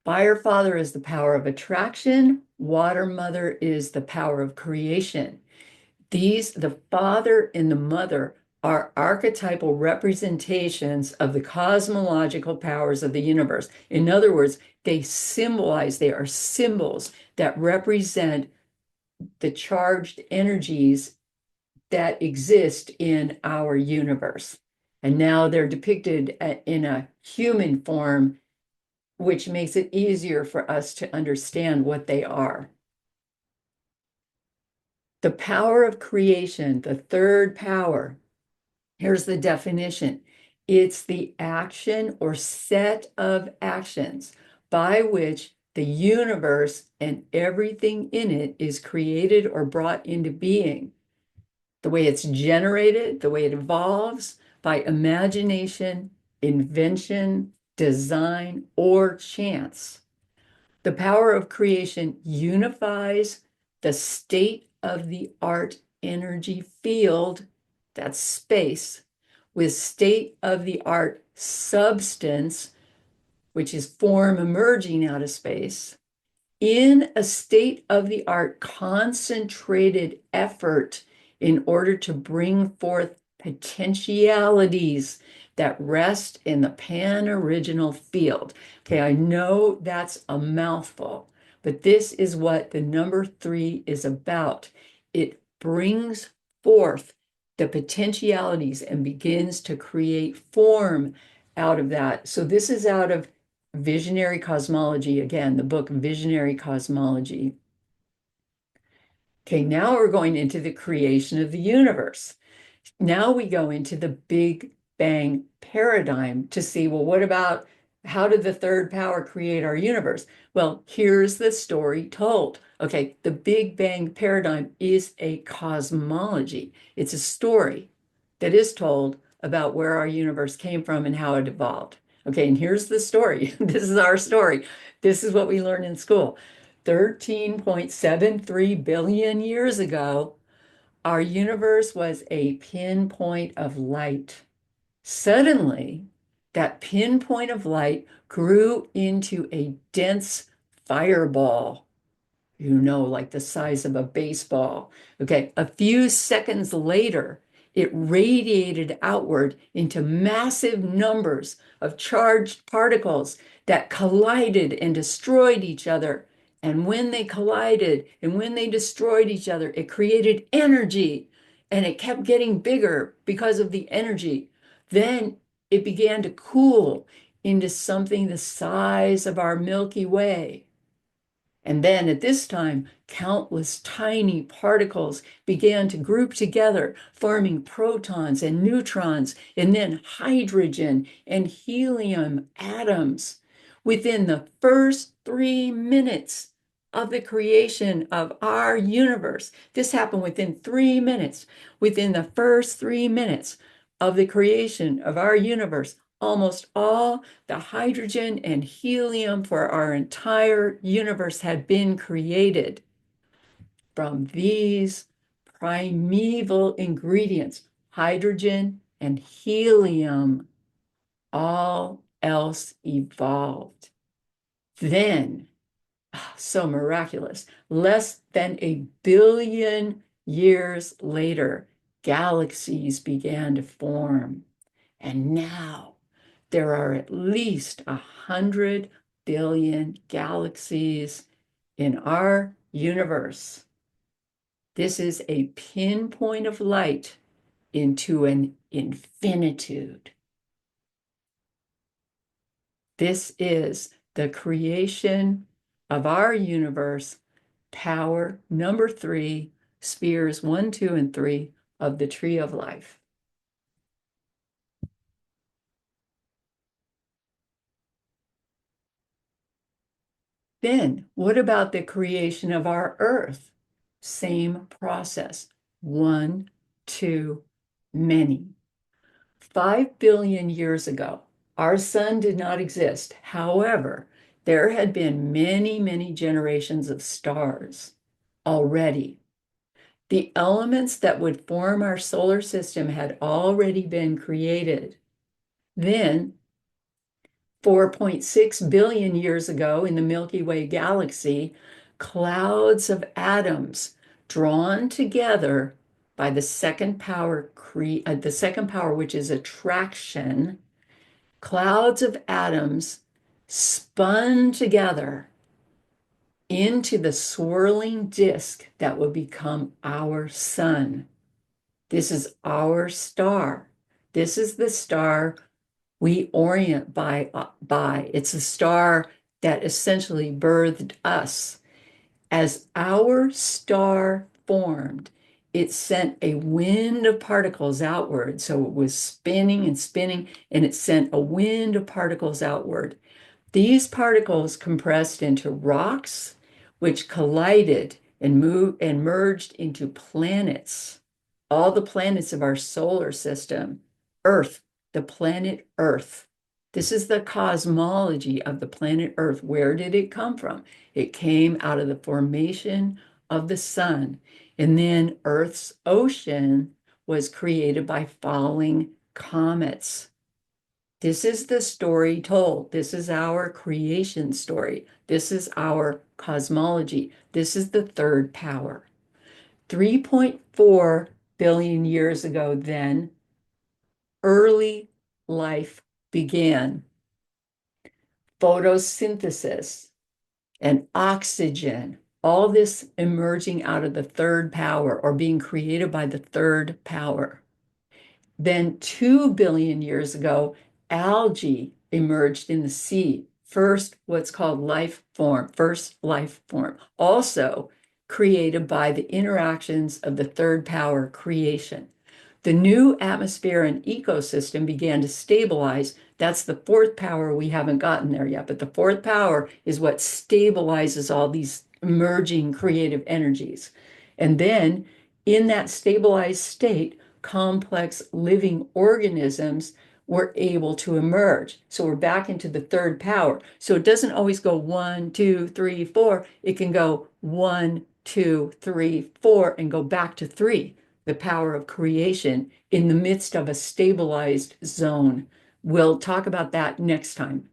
Fire Father is the power of attraction. Water Mother is the power of creation. The father and the mother, are archetypal representations of the cosmological powers of the universe. In other words, they are symbols that represent the charged energies that exist in our universe. And now they're depicted in a human form, which makes it easier for us to understand what they are. The power of creation, the third power. Here's the definition. It's the action or set of actions by which the universe and everything in it is created or brought into being. The way it's generated, the way it evolves by imagination, invention, design, or chance. The power of creation unifies the state-of-the-art energy field, that's space, with state-of-the-art substance, which is form emerging out of space, in a state-of-the-art concentrated effort in order to bring forth potentialities that rest in the pan-original field. Okay, I know that's a mouthful, but this is what the number 3 is about. It brings forth the potentialities and begins to create form out of that. So this is out of Visionary Cosmology, again, the book Visionary Cosmology. Okay, now we're going into the creation of the universe. Now we go into the Big Bang paradigm to see, well, what about how did the third power create our universe? Well, here's the story told. Okay, the Big Bang paradigm is a cosmology. It's a story that is told about where our universe came from and how it evolved. Okay, and here's the story. This is our story. This is what we learn in school. 13.73 billion years ago, our universe was a pinpoint of light. Suddenly, that pinpoint of light grew into a dense fireball, like the size of a baseball. Okay, a few seconds later, it radiated outward into massive numbers of charged particles that collided and destroyed each other. And when they collided and when they destroyed each other, it created energy and it kept getting bigger because of the energy. Then it began to cool into something the size of our Milky Way. And then at this time, countless tiny particles began to group together, forming protons and neutrons, and then hydrogen and helium atoms. Within the first 3 minutes of the creation of our universe, this happened within 3 minutes. Within the first 3 minutes of the creation of our universe, almost all the hydrogen and helium for our entire universe had been created from these primeval ingredients, hydrogen and helium. All else evolved. Then, so miraculous, less than 1 billion years later, galaxies began to form. And now there are at least 100 billion galaxies in our universe. This is a pinpoint of light into an infinitude. This is the creation of our universe, power number 3, spheres 1, 2, and 3 of the tree of life. Then, what about the creation of our Earth? Same process. 1, 2, many. 5 billion years ago, our sun did not exist. However, there had been many, many generations of stars already. The elements that would form our solar system had already been created. Then 4.6 billion years ago in the Milky Way galaxy, clouds of atoms drawn together by the second power, which is attraction, clouds of atoms spun together into the swirling disk that would become our sun. This is our star. This is the star we orient by. It's a star that essentially birthed us. As our star formed, it sent a wind of particles outward. So it was spinning and spinning, and it sent a wind of particles outward. These particles compressed into rocks, which collided and moved and merged into planets. All the planets of our solar system, Earth, the planet Earth. This is the cosmology of the planet Earth. Where did it come from? It came out of the formation of the sun. And then Earth's ocean was created by falling comets. This is the story told. This is our creation story. This is our cosmology. This is the third power. 3.4 billion years ago, then, early life began. Photosynthesis and oxygen, all this emerging out of the third power or being created by the third power. Then 2 billion years ago, algae emerged in the sea. First, what's called life form, first life form, also created by the interactions of the third power creation. The new atmosphere and ecosystem began to stabilize. That's the fourth power. We haven't gotten there yet, but the fourth power is what stabilizes all these emerging creative energies. And then in that stabilized state, complex living organisms were able to emerge. So we're back into the third power. So it doesn't always go 1, 2, 3, 4. It can go 1, 2, 3, 4 and go back to 3, the power of creation in the midst of a stabilized zone. We'll talk about that next time.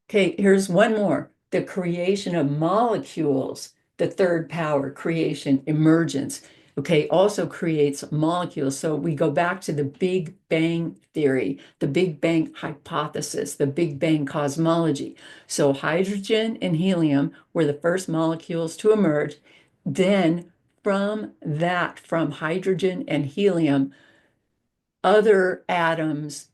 Okay, here's one more. The creation of molecules, the third power, creation, emergence, okay, also creates molecules. So we go back to the Big Bang theory, the Big Bang hypothesis, the Big Bang cosmology. So hydrogen and helium were the first molecules to emerge. Then from that, from hydrogen and helium, other atoms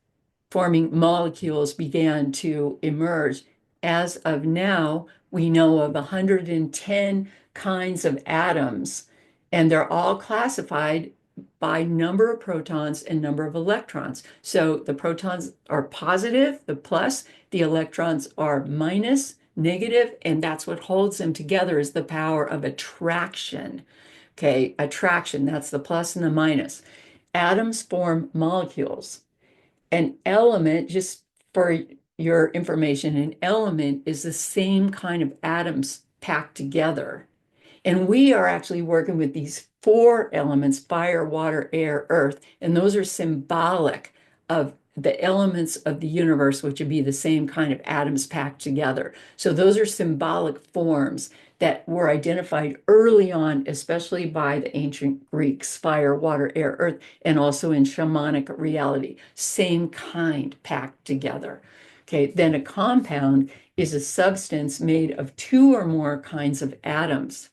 forming molecules began to emerge. As of now, we know of 110 kinds of atoms, and they're all classified by number of protons and number of electrons. So the protons are positive, the plus, the electrons are minus, negative, and that's what holds them together is the power of attraction. Okay, attraction, that's the plus and the minus. Atoms form molecules. An element, just for your information, an element is the same kind of atoms packed together. And we are actually working with these four elements, fire, water, air, earth, and those are symbolic of the elements of the universe, which would be the same kind of atoms packed together. So those are symbolic forms that were identified early on, especially by the ancient Greeks, fire, water, air, earth, and also in shamanic reality, same kind packed together. Okay, then a compound is a substance made of two or more kinds of atoms.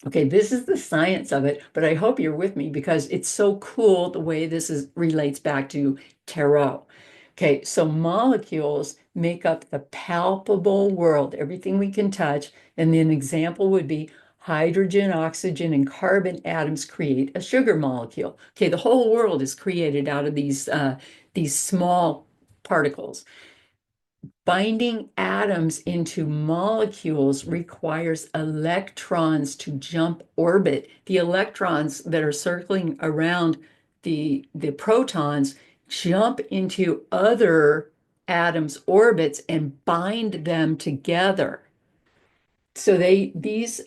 Okay, this is the science of it, but I hope you're with me because it's so cool the way this relates back to tarot. Okay, so molecules make up the palpable world, everything we can touch. And an example would be hydrogen, oxygen, and carbon atoms create a sugar molecule. Okay, the whole world is created out of these small particles. Binding atoms into molecules requires electrons to jump orbit. The electrons that are circling around the protons jump into other atoms' orbits and bind them together. So these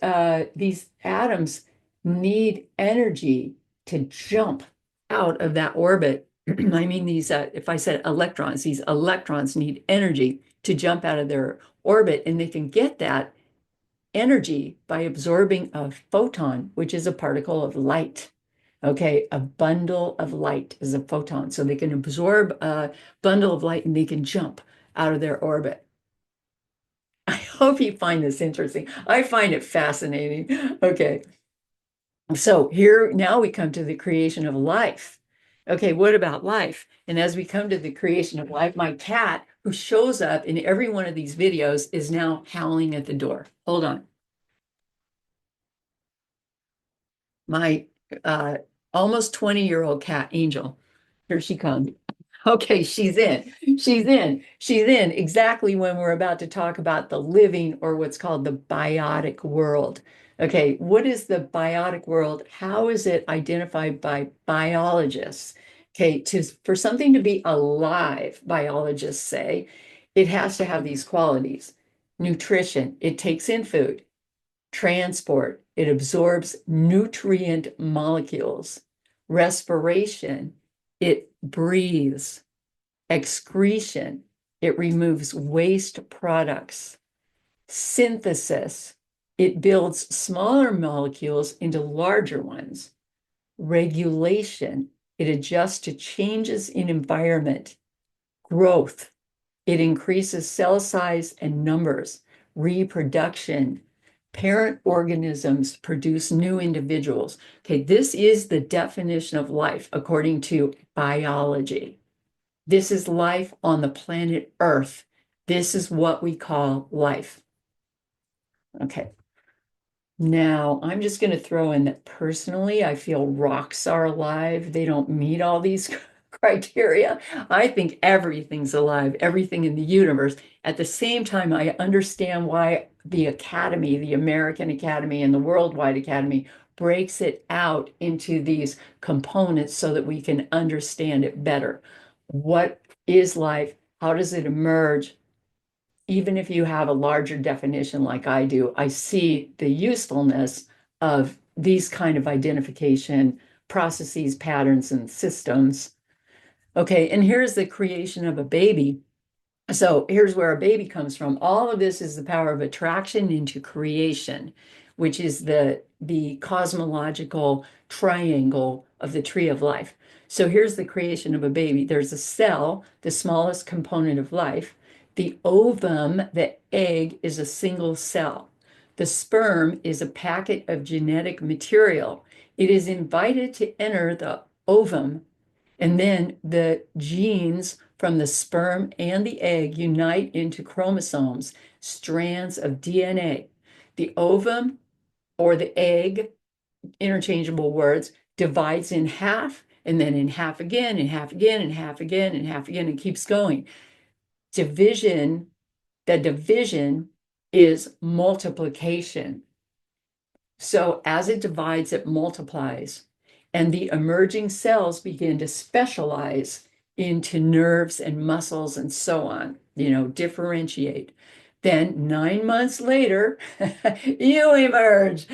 atoms need energy to jump out of that orbit. I mean, if I said electrons, these electrons need energy to jump out of their orbit, and they can get that energy by absorbing a photon, which is a particle of light. Okay, a bundle of light is a photon. So they can absorb a bundle of light and they can jump out of their orbit. I hope you find this interesting. I find it fascinating. Okay. So here now we come to the creation of life. Okay, what about life? And as we come to the creation of life, my cat, who shows up in every one of these videos, is now howling at the door. Hold on. My almost 20-year-old cat, Angel. Here she comes. Okay, she's in. She's in. She's in exactly when we're about to talk about the living or what's called the biotic world. Okay, what is the biotic world? How is it identified by biologists? Okay, for something to be alive, biologists say, it has to have these qualities. Nutrition, it takes in food. Transport, it absorbs nutrient molecules. Respiration, it breathes. Excretion, it removes waste products. Synthesis, it builds smaller molecules into larger ones. Regulation, it adjusts to changes in environment. Growth, it increases cell size and numbers. Reproduction, parent organisms produce new individuals. Okay, this is the definition of life according to biology. This is life on the planet Earth. This is what we call life. Okay. Now, I'm just going to throw in that personally, I feel rocks are alive. They don't meet all these criteria. I think everything's alive, everything in the universe. At the same time, I understand why the Academy, the American Academy and the Worldwide Academy breaks it out into these components so that we can understand it better. What is life? How does it emerge? Even if you have a larger definition like I do, I see the usefulness of these kind of identification processes, patterns, and systems. Okay, and here's the creation of a baby. So here's where a baby comes from. All of this is the power of attraction into creation, which is the cosmological triangle of the tree of life. So here's the creation of a baby. There's a cell, the smallest component of life. The ovum, the egg, is a single cell. The sperm is a packet of genetic material. It is invited to enter the ovum, and then the genes from the sperm and the egg unite into chromosomes, strands of DNA. The ovum or the egg, interchangeable words, divides in half and then in half again, and half again, and half again, and half again, and keeps going. Division, the division is multiplication. So as it divides, it multiplies, and the emerging cells begin to specialize into nerves and muscles and so on, differentiate. Then 9 months later, you emerge,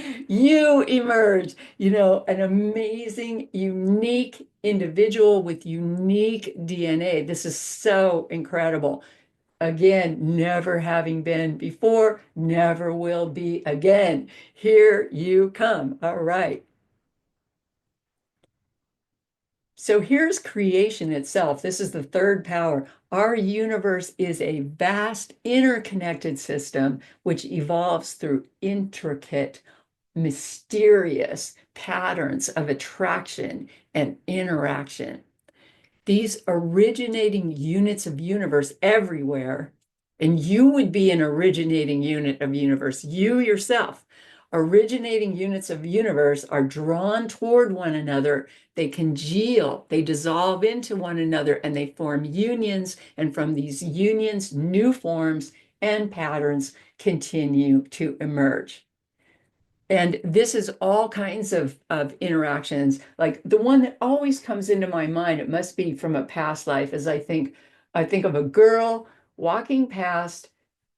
an amazing, unique individual with unique DNA. This is so incredible. Again, never having been before, never will be again. Here you come. All right. So here's creation itself. This is the third power. Our universe is a vast, interconnected system which evolves through intricate, mysterious patterns of attraction and interaction. These originating units of universe everywhere, and you would be an originating unit of universe, you yourself. Originating units of universe are drawn toward one another. They congeal, they dissolve into one another, and they form unions. And from these unions, new forms and patterns continue to emerge. And this is all kinds of interactions. Like the one that always comes into my mind, it must be from a past life, is I think of a girl walking past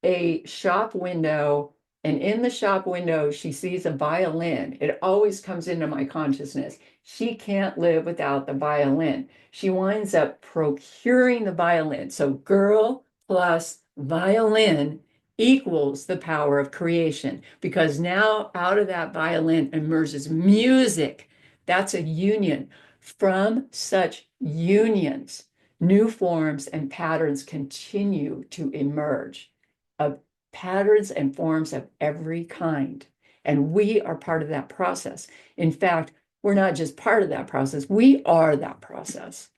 a shop window, and in the shop window, she sees a violin. It always comes into my consciousness. She can't live without the violin. She winds up procuring the violin. So girl plus violin equals the power of creation, because now out of that violin emerges music. That's a union. From such unions, new forms and patterns continue to emerge, of patterns and forms of every kind. And we are part of that process. In fact, we're not just part of that process, we are that process.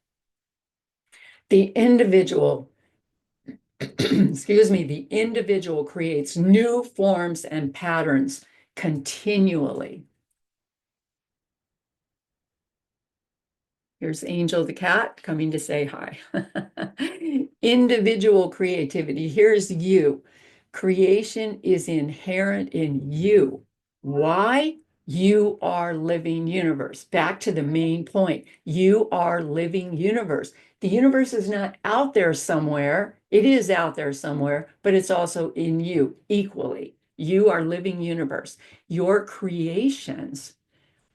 The individual excuse me, the individual creates new forms and patterns continually. Here's Angel the cat coming to say hi. Individual creativity. Here's you. Creation is inherent in you. Why? You are living universe. Back to the main point. You are living universe. The universe is not out there somewhere. It is out there somewhere, but it's also in you equally. You are living universe. Your creations,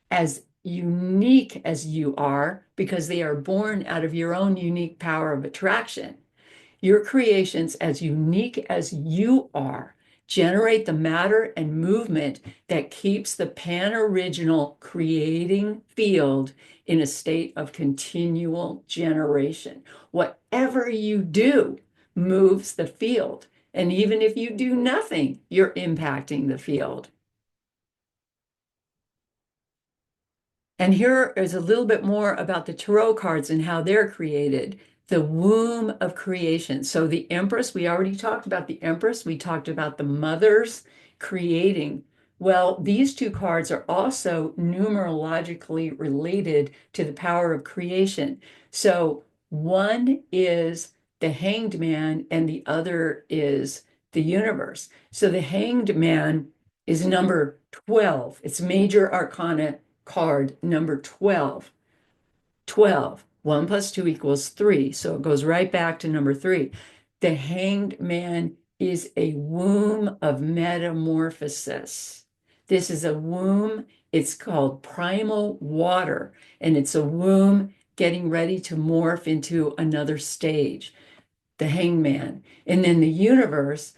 as unique as you are, because they are born out of your own unique power of attraction, your creations, as unique as you are, generate the matter and movement that keeps the pan-original creating field in a state of continual generation. Whatever you do moves the field. And even if you do nothing, you're impacting the field. And here is a little bit more about the tarot cards and how they're created. The womb of creation. So the Empress, we already talked about the Empress. We talked about the mothers creating. Well, these two cards are also numerologically related to the power of creation. So one is the Hanged Man and the other is the universe. So the Hanged Man is number 12. It's major arcana card number 12. 12. 1 plus 2 equals 3. So it goes right back to number 3. The Hanged Man is a womb of metamorphosis. This is a womb. It's called primal water, and it's a womb getting ready to morph into another stage, the hangman. And then the universe,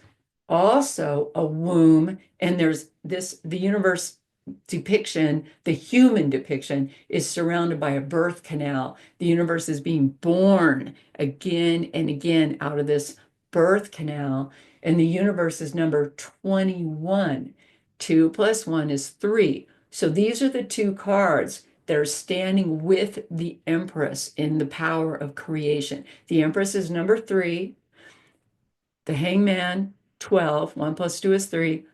also a womb, and there's this, the universe depiction, the human depiction, is surrounded by a birth canal. The universe is being born again and again out of this birth canal. And the universe is number 21. 2 plus 1 is 3. So these are the two cards that are standing with the Empress in the power of creation. The Empress is number 3, the Hangman 12, 1 plus 2 is 3,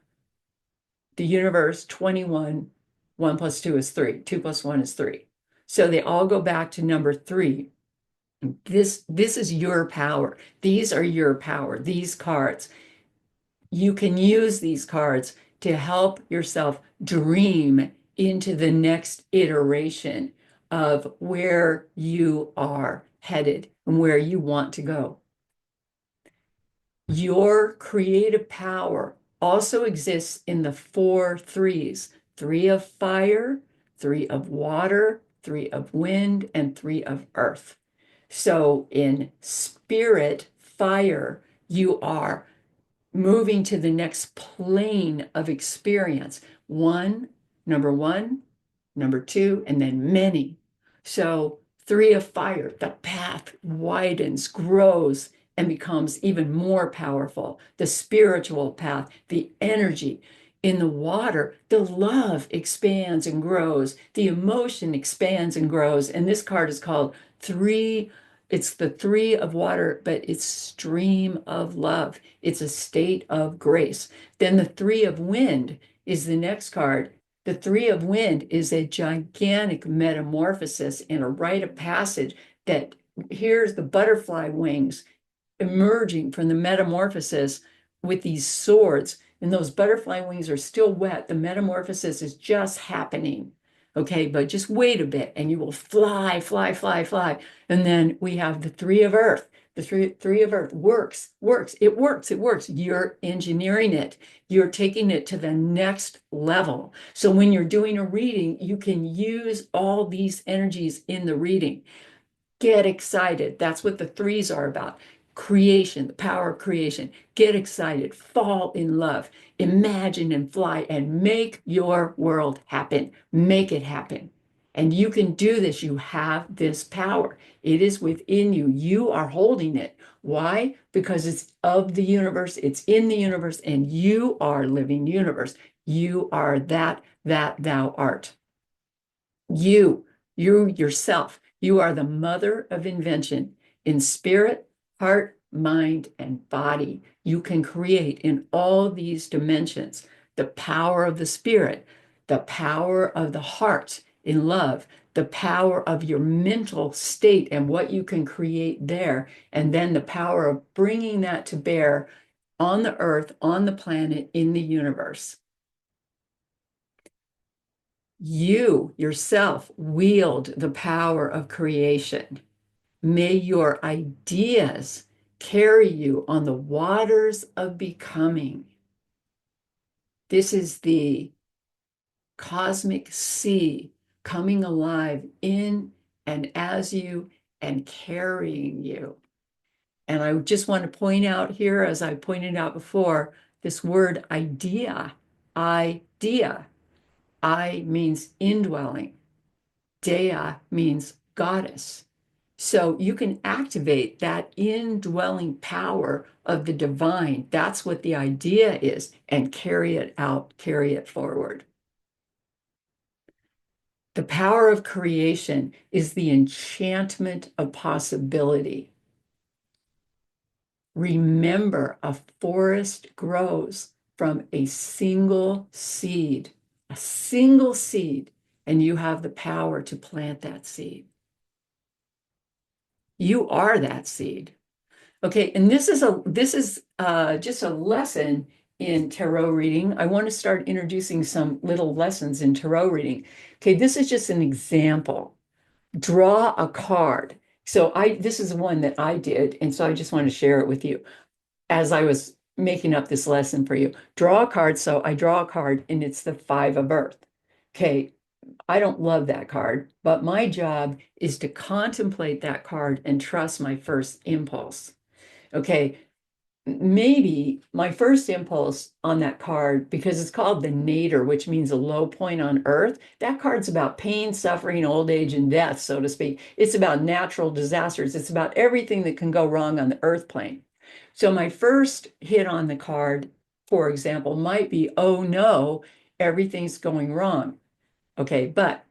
the universe 21, 1 plus 2 is 3, 2 plus 1 is 3. So they all go back to number 3. This is your power. These are your power, these cards. You can use these cards to help yourself dream into the next iteration of where you are headed and where you want to go. Your creative power also exists in the 4 threes: 3 of fire, 3 of water, 3 of wind, and 3 of earth. So in spirit, fire, you are moving to the next plane of experience. Number one, number 2, and then many. So 3 of fire, the path widens, grows, and becomes even more powerful. The spiritual path, the energy. In the water, the love expands and grows. The emotion expands and grows. And this card is called 3. It's the 3 of water, but it's stream of love. It's a state of grace. Then the 3 of wind is the next card. The 3 of wind is a gigantic metamorphosis and a rite of passage that here's the butterfly wings emerging from the metamorphosis with these swords. And those butterfly wings are still wet. The metamorphosis is just happening. Okay, but just wait a bit and you will fly, fly, fly, fly. And then we have the 3 of earth. The three of earth works. It works. You're engineering it. You're taking it to the next level. So when you're doing a reading, you can use all these energies in the reading. Get excited. That's what the 3s are about. Creation, the power of creation. Get excited, fall in love, imagine and fly, and make your world happen. Make it happen. And you can do this. You have this power. It is within you. You are holding it. Why? Because it's of the universe, it's in the universe, and you are living universe. You are that thou art. You yourself, you are the mother of invention in spirit, heart, mind, and body. You can create in all these dimensions the power of the spirit, the power of the heart in love, the power of your mental state and what you can create there, and then the power of bringing that to bear on the earth, on the planet, in the universe. You yourself wield the power of creation. May your ideas carry you on the waters of becoming. This is the cosmic sea coming alive in and as you and carrying you. And I just want to point out here, as I pointed out before, this word idea, idea. I means indwelling. Dea means goddess. So you can activate that indwelling power of the divine. That's what the idea is, and carry it out, carry it forward. The power of creation is the enchantment of possibility. Remember, a forest grows from a single seed, and you have the power to plant that seed. You are that seed. Okay, and this is just a lesson in tarot reading. I want to start introducing some little lessons in tarot reading. Okay, this is just an example. Draw a card. So I this is one that I did, and so I just want to share it with you as I was making up this lesson for you. Draw a card. So I draw a card, and it's the Five of Earth. Okay, I don't love that card, but my job is to contemplate that card and trust my first impulse. Okay, maybe my first impulse on that card, because it's called the nadir, which means a low point on earth, that card's about pain, suffering, old age, and death, so to speak. It's about natural disasters. It's about everything that can go wrong on the earth plane. So my first hit on the card, for example, might be, oh no, everything's going wrong. Okay, but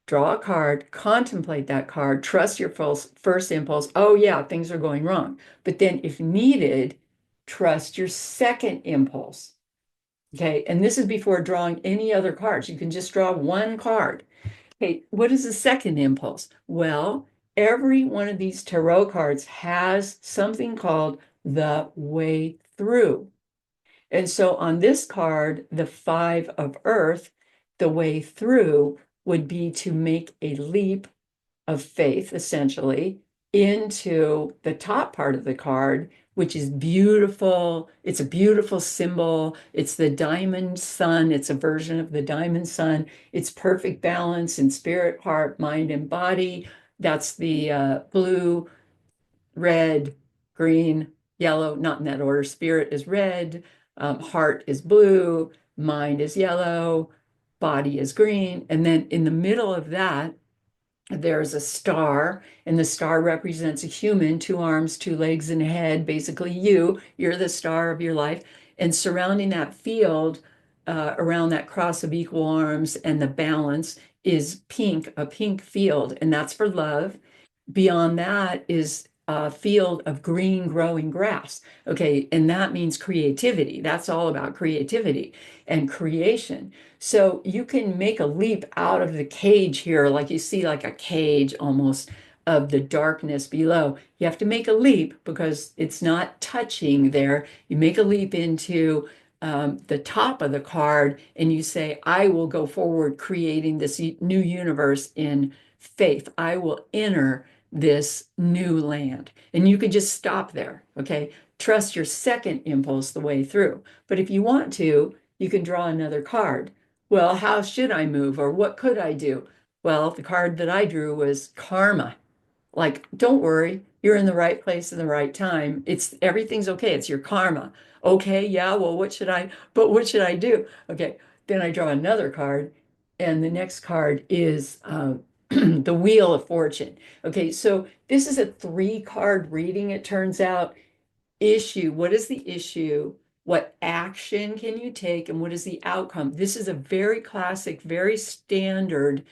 draw a card, contemplate that card, trust your first impulse. Oh, yeah, things are going wrong. But then, if needed, trust your second impulse. Okay, and this is before drawing any other cards. You can just draw one card. Okay, what is the second impulse? Well, every one of these tarot cards has something called the way through. And so on this card, the Five of Earth, the way through would be to make a leap of faith, essentially, into the top part of the card, which is beautiful. It's a beautiful symbol. It's the diamond sun. It's a version of the diamond sun. It's perfect balance in spirit, heart, mind, and body. That's the blue, red, green, yellow, not in that order. Spirit is red, heart is blue, mind is yellow, body is green. And then in the middle of that, there's a star, and the star represents a human, two arms, two legs, and a head. Basically, you're the star of your life. And surrounding that field, around that cross of equal arms and the balance is pink, a pink field, and that's for love. Beyond that is a field of green growing grass. Okay, and that means creativity. That's all about creativity and creation. So you can make a leap out of the cage here, like you see, like a cage almost of the darkness below. You have to make a leap because it's not touching there. You make a leap into the top of the card and you say, I will go forward creating this new universe in faith. I will enter this new land. And you could just stop there, okay? Trust your second impulse the way through. But if you want to, you can draw another card. Well, how should I move or what could I do? Well, the card that I drew was karma. Like, don't worry, you're in the right place in the right time. It's everything's okay. It's your karma. Okay, yeah, well, what should I do? Okay, then I draw another card, and the next card is the Wheel of Fortune. Okay, so this is a three-card reading, it turns out. Issue, what is the issue? What action can you take? And what is the outcome? This is a very classic, very standard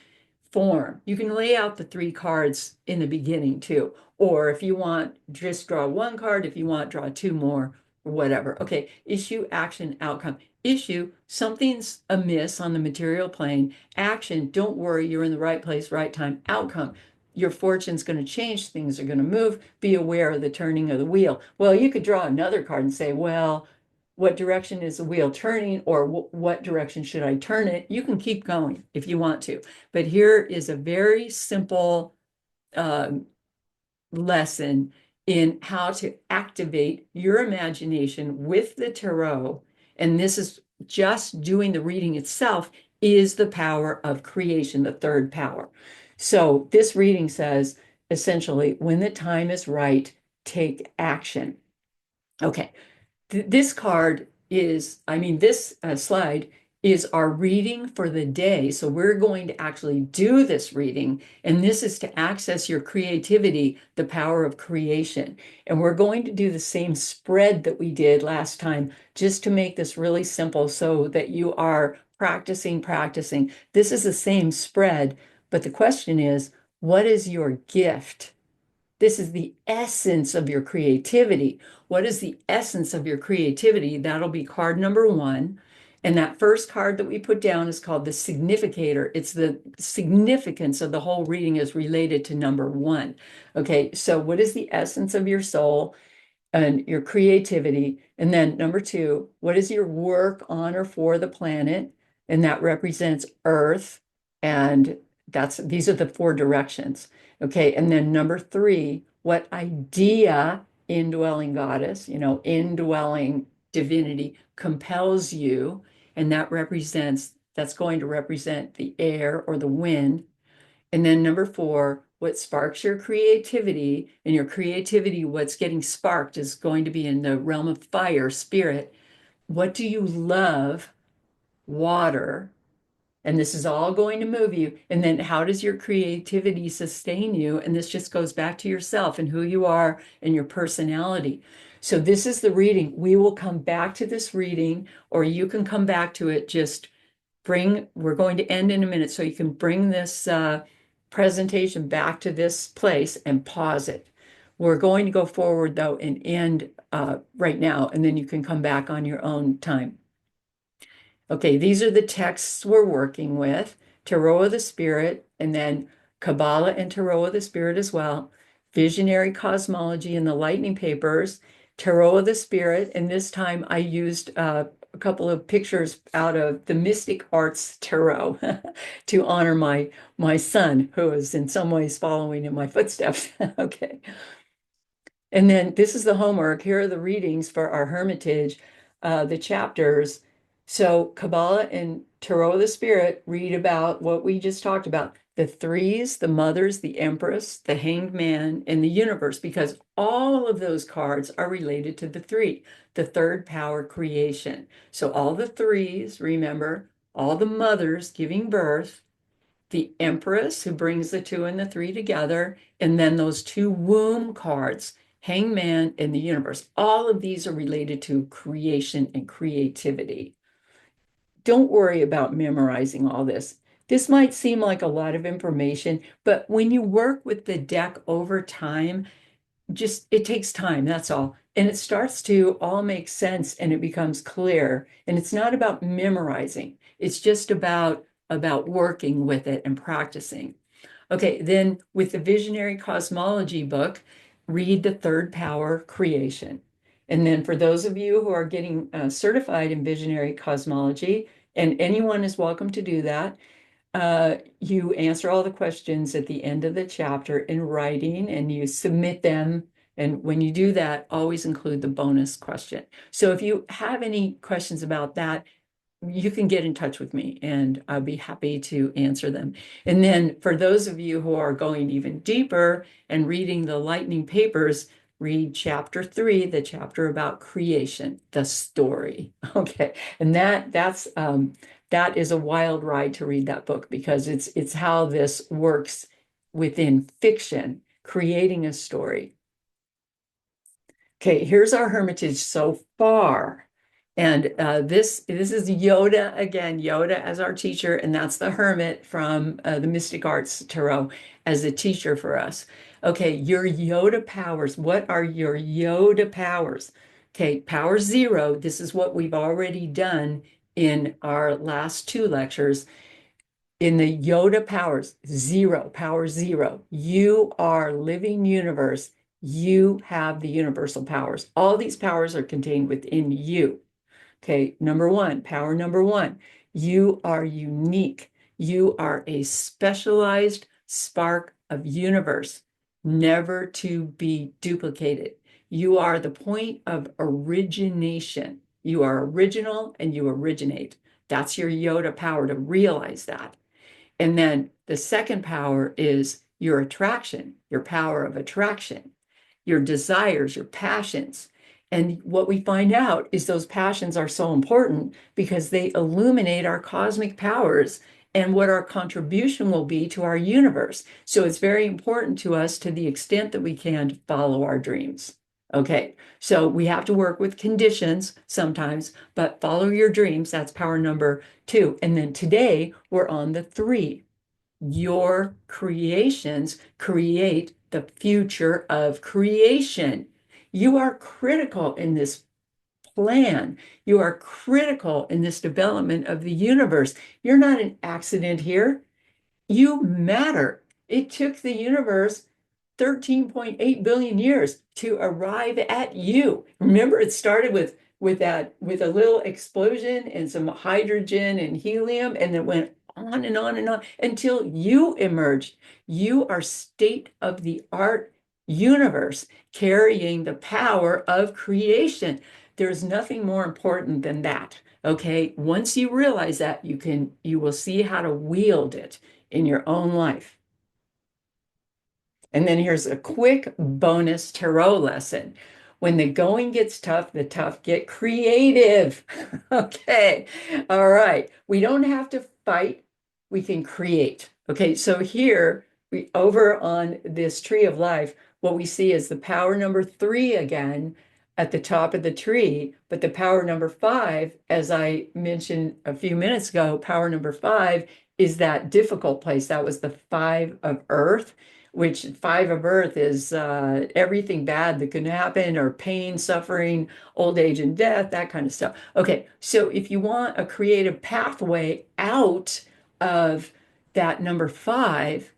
form. You can lay out the three cards in the beginning too. Or if you want, just draw one card. If you want, draw two more or whatever. Okay, issue, action, outcome. Issue, something's amiss on the material plane. Action, don't worry, you're in the right place, right time. Outcome, your fortune's going to change, things are going to move. Be aware of the turning of the wheel. Well, you could draw another card and say, well, what direction is the wheel turning, or what direction should I turn it, you can keep going if you want to. But here is a very simple um, lesson in how to activate your imagination with the tarot. And this is just doing the reading itself is the power of creation, the third power. So this reading says essentially, when the time is right, take action. Okay, this card is, I mean, this slide is our reading for the day. So we're going to actually do this reading, and this is to access your creativity, the power of creation. And we're going to do the same spread that we did last time, just to make this really simple so that you are practicing. This is the same spread, but the question is, what is your gift? This is the essence of your creativity. What is the essence of your creativity? That'll be card number one. And that first card that we put down is called the significator. It's the significance of the whole reading is related to number one. Okay, so what is the essence of your soul and your creativity? And then number two, what is your work on or for the planet? And that represents Earth. And these are the four directions. Okay, and then number three, what idea, indwelling goddess, indwelling divinity compels you, and that's going to represent the air or the wind. And then number four, what sparks your creativity, and your creativity, what's getting sparked is going to be in the realm of fire, spirit. What do you love? Water. And this is all going to move you. And then how does your creativity sustain you? And this just goes back to yourself and who you are and your personality. So this is the reading. We will come back to this reading, or you can come back to it. We're going to end in a minute, so you can bring this presentation back to this place and pause it. We're going to go forward though and end right now, and then you can come back on your own time. Okay, these are the texts we're working with, Tarot of the Spirit, and then Kabbalah and Tarot of the Spirit as well, Visionary Cosmology and the Lightning Papers, Tarot of the Spirit, and this time I used a couple of pictures out of the Mystic Arts Tarot to honor my son, who is in some ways following in my footsteps. Okay. And then this is the homework. Here are the readings for our Hermitage, the chapters. So Kabbalah and Tarot of the Spirit read about what we just talked about, the threes, the mothers, the empress, the hanged man, and the universe, because all of those cards are related to the three, the third power, creation. So all the threes, remember, all the mothers giving birth, the empress who brings the two and the three together, and then those two womb cards, hangman and the universe. All of these are related to creation and creativity. Don't worry about memorizing all this. This might seem like a lot of information, but when you work with the deck over time, just it takes time, that's all. And it starts to all make sense and it becomes clear. And it's not about memorizing. It's just about working with it and practicing. Okay, then with the Visionary Cosmology book, read the third power, creation. And then for those of you who are getting certified in Visionary Cosmology, and anyone is welcome to do that, you answer all the questions at the end of the chapter in writing and you submit them. And when you do that, always include the bonus question. So if you have any questions about that, you can get in touch with me and I'll be happy to answer them. And then for those of you who are going even deeper and reading the lightning papers, read chapter 3, the chapter about creation, the story. Okay. And that is a wild ride to read that book, because it's how this works within fiction, creating a story. Okay, here's our Hermitage so far. And this is Yoda again, Yoda as our teacher, and that's the Hermit from the Mystic Arts Tarot as a teacher for us. Okay, your Yoda powers. What are your Yoda powers? Okay, power 0. This is what we've already done in our last 2 lectures. In the Yoda powers, 0, power 0. You are living universe. You have the universal powers. All these powers are contained within you. Okay, number one, power number one, you are unique. You are a specialized spark of universe, never to be duplicated. You are the point of origination. You are original and you originate. That's your Yoda power to realize that. And then the second power is your attraction, your power of attraction, your desires, your passions. And what we find out is those passions are so important because they illuminate our cosmic powers and what our contribution will be to our universe. So it's very important to us to the extent that we can to follow our dreams. Okay, so we have to work with conditions sometimes, but follow your dreams. That's power number two. And then today we're on the three. Your creations create the future of creation. You are critical in this plan. You are critical in this development of the universe. You're not an accident here. You matter. It took the universe 13.8 billion years to arrive at you. Remember, it started with a little explosion and some hydrogen and helium, and it went on and on and on until you emerged. You are state of the art universe carrying the power of creation. There's nothing more important than that. Okay, once you realize that, you will see how to wield it in your own life. And then here's a quick bonus tarot lesson. When the going gets tough, the tough get creative. Okay. All right. We don't have to fight. We can create. Okay. So here we over on this tree of life, what we see is the power number three again at the top of the tree. But the power number five, as I mentioned a few minutes ago, power number five is that difficult place. That was the five of earth, which five of earth is everything bad that can happen, or pain, suffering, old age and death, that kind of stuff. Okay, so if you want a creative pathway out of that number five,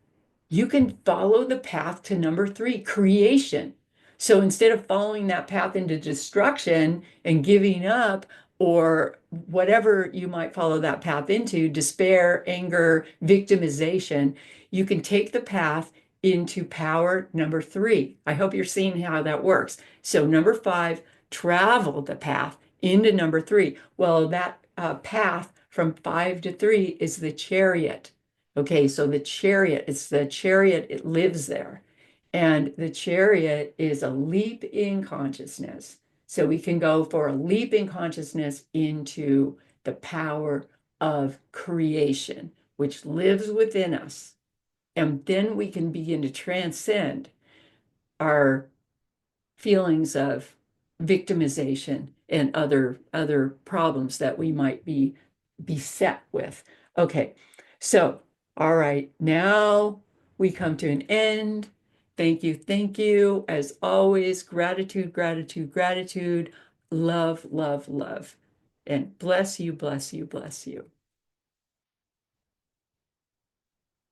you can follow the path to number three, creation. So instead of following that path into destruction and giving up, or whatever you might follow that path into, despair, anger, victimization, you can take the path into power number three. I hope you're seeing how that works. So number five, travel the path into number three. Well, that path from five to three is the chariot. Okay, so the chariot, it's the chariot, it lives there. And the chariot is a leap in consciousness. So we can go for a leap in consciousness into the power of creation, which lives within us. And then we can begin to transcend our feelings of victimization and other problems that we might be beset with. Okay, so all right, now we come to an end. Thank you, thank you. As always, gratitude, gratitude, gratitude. Love, love, love. And bless you, bless you, bless you.